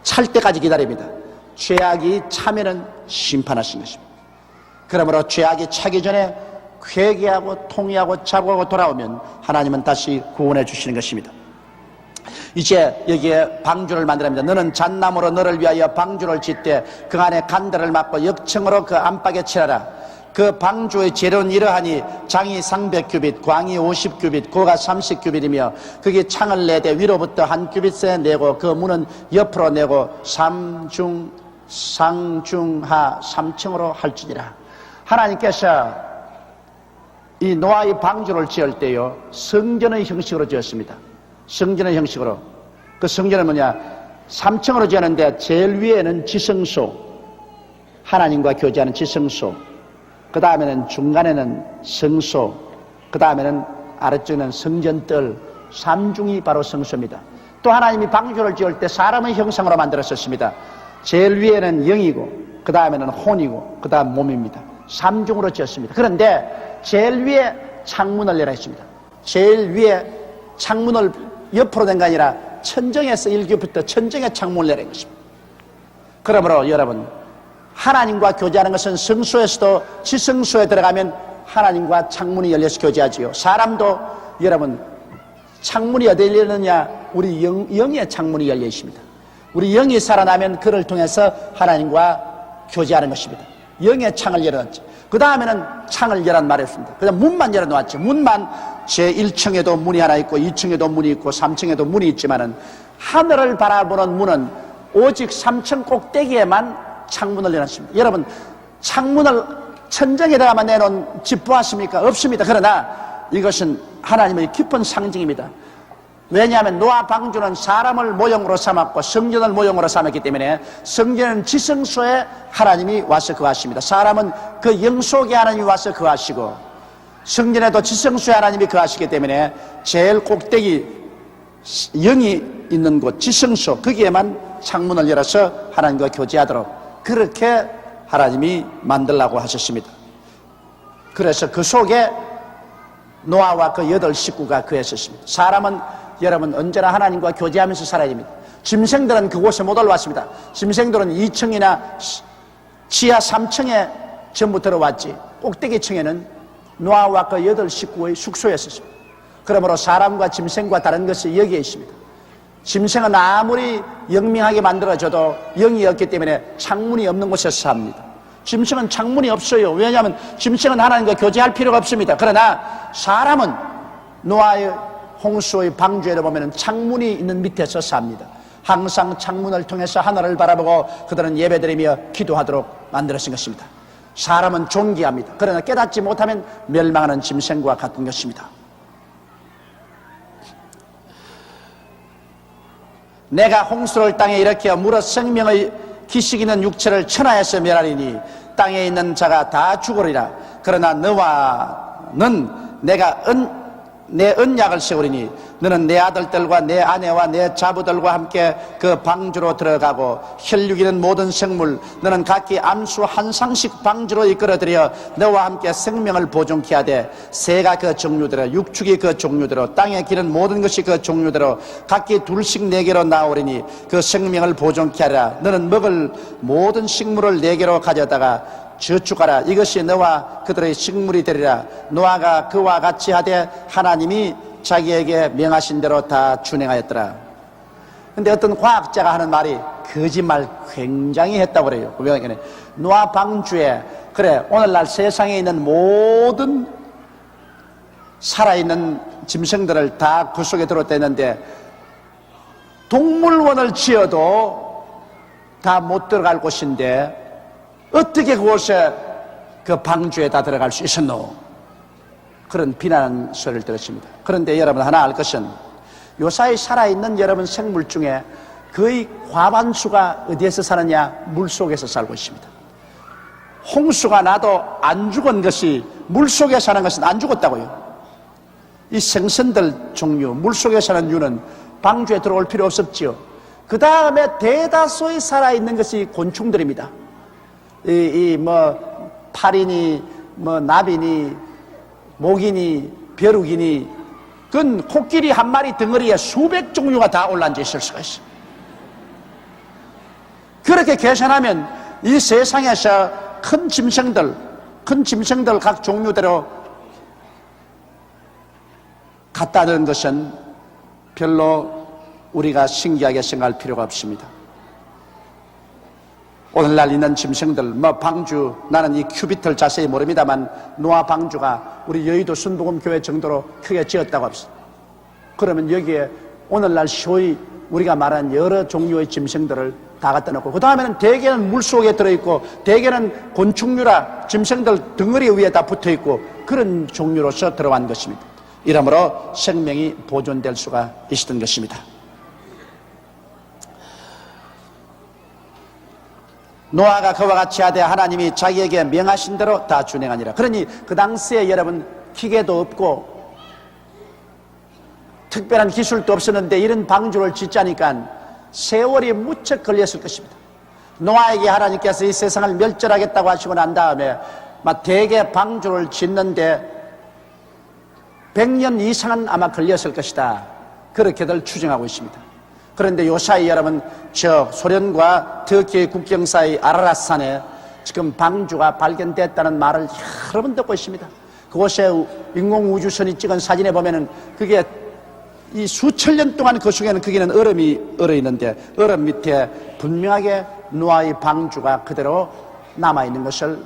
찰 때까지 기다립니다. 죄악이 차면은 심판하신 것입니다. 그러므로 죄악이 차기 전에 회개하고 통회하고 자복하고 돌아오면 하나님은 다시 구원해 주시는 것입니다. 이제 여기에 방주를 만들합니다. 너는 잣나무로 너를 위하여 방주를 짓되 그 안에 간들을 막고 역청으로 그 안팎에 칠하라. 그 방주의 재료는 이러하니 장이 300규빗, 광이 50규빗, 고가 30규빗이며 그게 창을 내되 위로부터 한 규빗에 내고 그 문은 옆으로 내고 상중하 3층으로 할지니라. 하나님께서 이 노아의 방주를 지을 때요 성전의 형식으로 지었습니다. 성전의 형식으로. 그 성전은 뭐냐? 3층으로 지었는데 제일 위에는 지성소, 하나님과 교제하는 지성소, 그 다음에는 중간에는 성소, 그 다음에는 아래쪽에는 성전뜰, 3중이 바로 성소입니다. 또 하나님이 방주를 지을 때 사람의 형상으로 만들었었습니다. 제일 위에는 영이고 그 다음에는 혼이고 그 다음 몸입니다. 3중으로 지었습니다. 그런데 제일 위에 창문을 열어 있습니다. 제일 위에 창문을 옆으로 된 게 아니라 천정에서 1기부터 천정에 창문을 열어 있습니다. 그러므로 여러분, 하나님과 교제하는 것은 성소에서도 지성소에 들어가면 하나님과 창문이 열려서 교제하지요. 사람도 여러분, 창문이 어디 열리느냐? 우리 영의 창문이 열려 있습니다. 우리 영이 살아나면 그를 통해서 하나님과 교제하는 것입니다. 영의 창을 열어놨죠. 그 다음에는 창을 열란 말이 없습니다. 그냥 문만 열어놓았죠. 문만 제1층에도 문이 하나 있고 2층에도 문이 있고 3층에도 문이 있지만은 하늘을 바라보는 문은 오직 3층 꼭대기에만 창문을 열어놨습니다. 여러분, 창문을 천정에다가만 내놓은 집 보았습니까? 없습니다. 그러나 이것은 하나님의 깊은 상징입니다. 왜냐하면 노아 방주는 사람을 모형으로 삼았고 성전을 모형으로 삼았기 때문에 성전은 지성소에 하나님이 와서 거하십니다. 사람은 그 영속에 하나님이 와서 거하시고 성전에도 지성소에 하나님이 거하시기 때문에 제일 꼭대기 영이 있는 곳 지성소 거기에만 창문을 열어서 하나님과 교제하도록 그렇게 하나님이 만들라고 하셨습니다. 그래서 그 속에 노아와 그 8 식구가 거했었습니다. 사람은 여러분 언제나 하나님과 교제하면서 살아야 됩니다. 짐승들은 그곳에 못 올라왔습니다. 짐승들은 2층이나 지하 3층에 전부 들어왔지 꼭대기층에는 노아와 그 8 식구의 숙소였습니다. 그러므로 사람과 짐승과 다른 것이 여기에 있습니다. 짐승은 아무리 영명하게 만들어져도 영이 없기 때문에 창문이 없는 곳에서 삽니다. 짐승은 창문이 없어요. 왜냐하면 짐승은 하나님과 교제할 필요가 없습니다. 그러나 사람은 노아의 홍수의 방주에도 보면 창문이 있는 밑에서 삽니다. 항상 창문을 통해서 하늘을 바라보고 그들은 예배드리며 기도하도록 만들어진 것입니다. 사람은 존귀합니다. 그러나 깨닫지 못하면 멸망하는 짐승과 같은 것입니다. 내가 홍수를 땅에 일으켜 물어 생명의 기식 있는 육체를 천하에서 멸하리니 땅에 있는 자가 다 죽으리라. 그러나 너와는 내가 내 언약을 세우리니 너는 내 아들들과 내 아내와 내 자부들과 함께 그 방주로 들어가고 혈육이는 모든 생물 너는 각기 암수 한 상씩 방주로 이끌어들여 너와 함께 생명을 보존케 하되 새가 그 종류대로 육축이 그 종류대로 땅에 기는 모든 것이 그 종류대로 각기 둘씩 내게로 나오리니 그 생명을 보존케 하라. 너는 먹을 모든 식물을 내게로 가져다가 저축하라. 이것이 너와 그들의 식물이 되리라. 노아가 그와 같이 하되 하나님이 자기에게 명하신 대로 다 준행하였더라. 근데 어떤 과학자가 하는 말이 거짓말 굉장히 했다고 그래요. 왜? 노아 방주에 그래 오늘날 세상에 있는 모든 살아있는 짐승들을 다 그 속에 들어다 했는데 동물원을 지어도 다 못 들어갈 곳인데 어떻게 그곳에 그 방주에 다 들어갈 수 있었노? 그런 비난 소리를 들었습니다. 그런데 여러분 하나 알 것은 요사이 살아있는 여러분 생물 중에 거의 과반수가 어디에서 사느냐? 물속에서 살고 있습니다. 홍수가 나도 안 죽은 것이 물속에 사는 것은 안 죽었다고요. 이 생선들 종류 물속에 사는 유는 방주에 들어올 필요 없었지요. 그 다음에 대다수의 살아있는 것이 곤충들입니다. 파리니, 나비니, 모기니, 벼룩이니, 그건 코끼리 한 마리 덩어리에 수백 종류가 다 올라앉아 있을 수가 있어요. 그렇게 계산하면 이 세상에서 큰 짐승들 각 종류대로 갖다 놓은 것은 별로 우리가 신기하게 생각할 필요가 없습니다. 오늘날 있는 짐승들, 방주, 나는 이 큐비트를 자세히 모릅니다만 노아 방주가 우리 여의도 순복음교회 정도로 크게 지었다고 합시다. 그러면 여기에 오늘날 소위 우리가 말한 여러 종류의 짐승들을 다 갖다 놓고 그 다음에는 대개는 물속에 들어있고 대개는 곤충류라 짐승들 덩어리 위에 다 붙어있고 그런 종류로서 들어간 것입니다. 이러므로 생명이 보존될 수가 있었던 것입니다. 노아가 그와 같이 하되 하나님이 자기에게 명하신 대로 다 준행하니라. 그러니 그 당시에 여러분 기계도 없고 특별한 기술도 없었는데 이런 방주를 짓자니까 세월이 무척 걸렸을 것입니다. 노아에게 하나님께서 이 세상을 멸절하겠다고 하시고 난 다음에 막 대개 방주를 짓는데 100년 이상은 아마 걸렸을 것이다, 그렇게들 추정하고 있습니다. 그런데 요사이 여러분, 저 소련과 터키의 국경 사이 아라랏산에 지금 방주가 발견됐다는 말을 여러 번 듣고 있습니다. 그곳에 인공우주선이 찍은 사진에 보면은 그게 이 수천 년 동안 그 속에는 거기는 얼음이 얼어 있는데 얼음 밑에 분명하게 노아의 방주가 그대로 남아있는 것을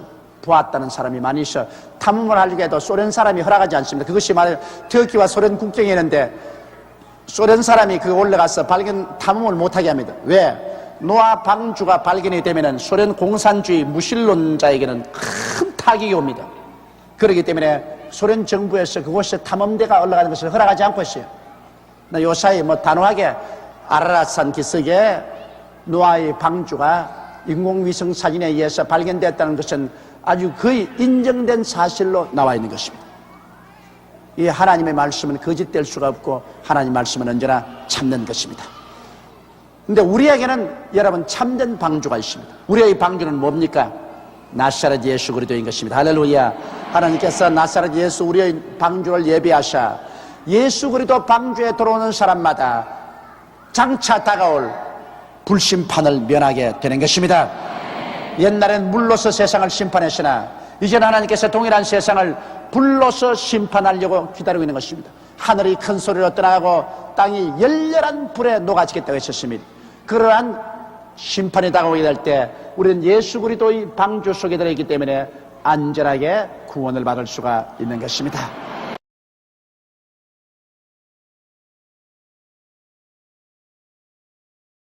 보았다는 사람이 많이 있어. 탐험을 하려고 해도 소련 사람이 허락하지 않습니다. 그것이 말해 터키와 소련 국경에 있는데 소련 사람이 그 올라가서 탐험을 못하게 합니다. 왜? 노아 방주가 발견이 되면은 소련 공산주의 무신론자에게는 큰 타격이 옵니다. 그렇기 때문에 소련 정부에서 그곳에 탐험대가 올라가는 것을 허락하지 않고 있어요. 요사이 단호하게 아라랏산 기슭에 노아의 방주가 인공위성 사진에 의해서 발견됐다는 것은 아주 거의 인정된 사실로 나와 있는 것입니다. 이 하나님의 말씀은 거짓될 수가 없고 하나님의 말씀은 언제나 참된 것입니다. 근데 우리에게는 여러분 참된 방주가 있습니다. 우리의 방주는 뭡니까? 나사렛 예수 그리스도인 것입니다. 할렐루야. 하나님께서 나사렛 예수 우리의 방주를 예비하사 예수 그리스도 방주에 들어오는 사람마다 장차 다가올 불심판을 면하게 되는 것입니다. 옛날엔 물로서 세상을 심판했으나 이제는 하나님께서 동일한 세상을 불로서 심판하려고 기다리고 있는 것입니다. 하늘이 큰 소리로 떠나가고 땅이 열렬한 불에 녹아지겠다고 했었습니다. 그러한 심판이 다가오게 될 때 우리는 예수 그리스도의 방주 속에 들어있기 때문에 안전하게 구원을 받을 수가 있는 것입니다.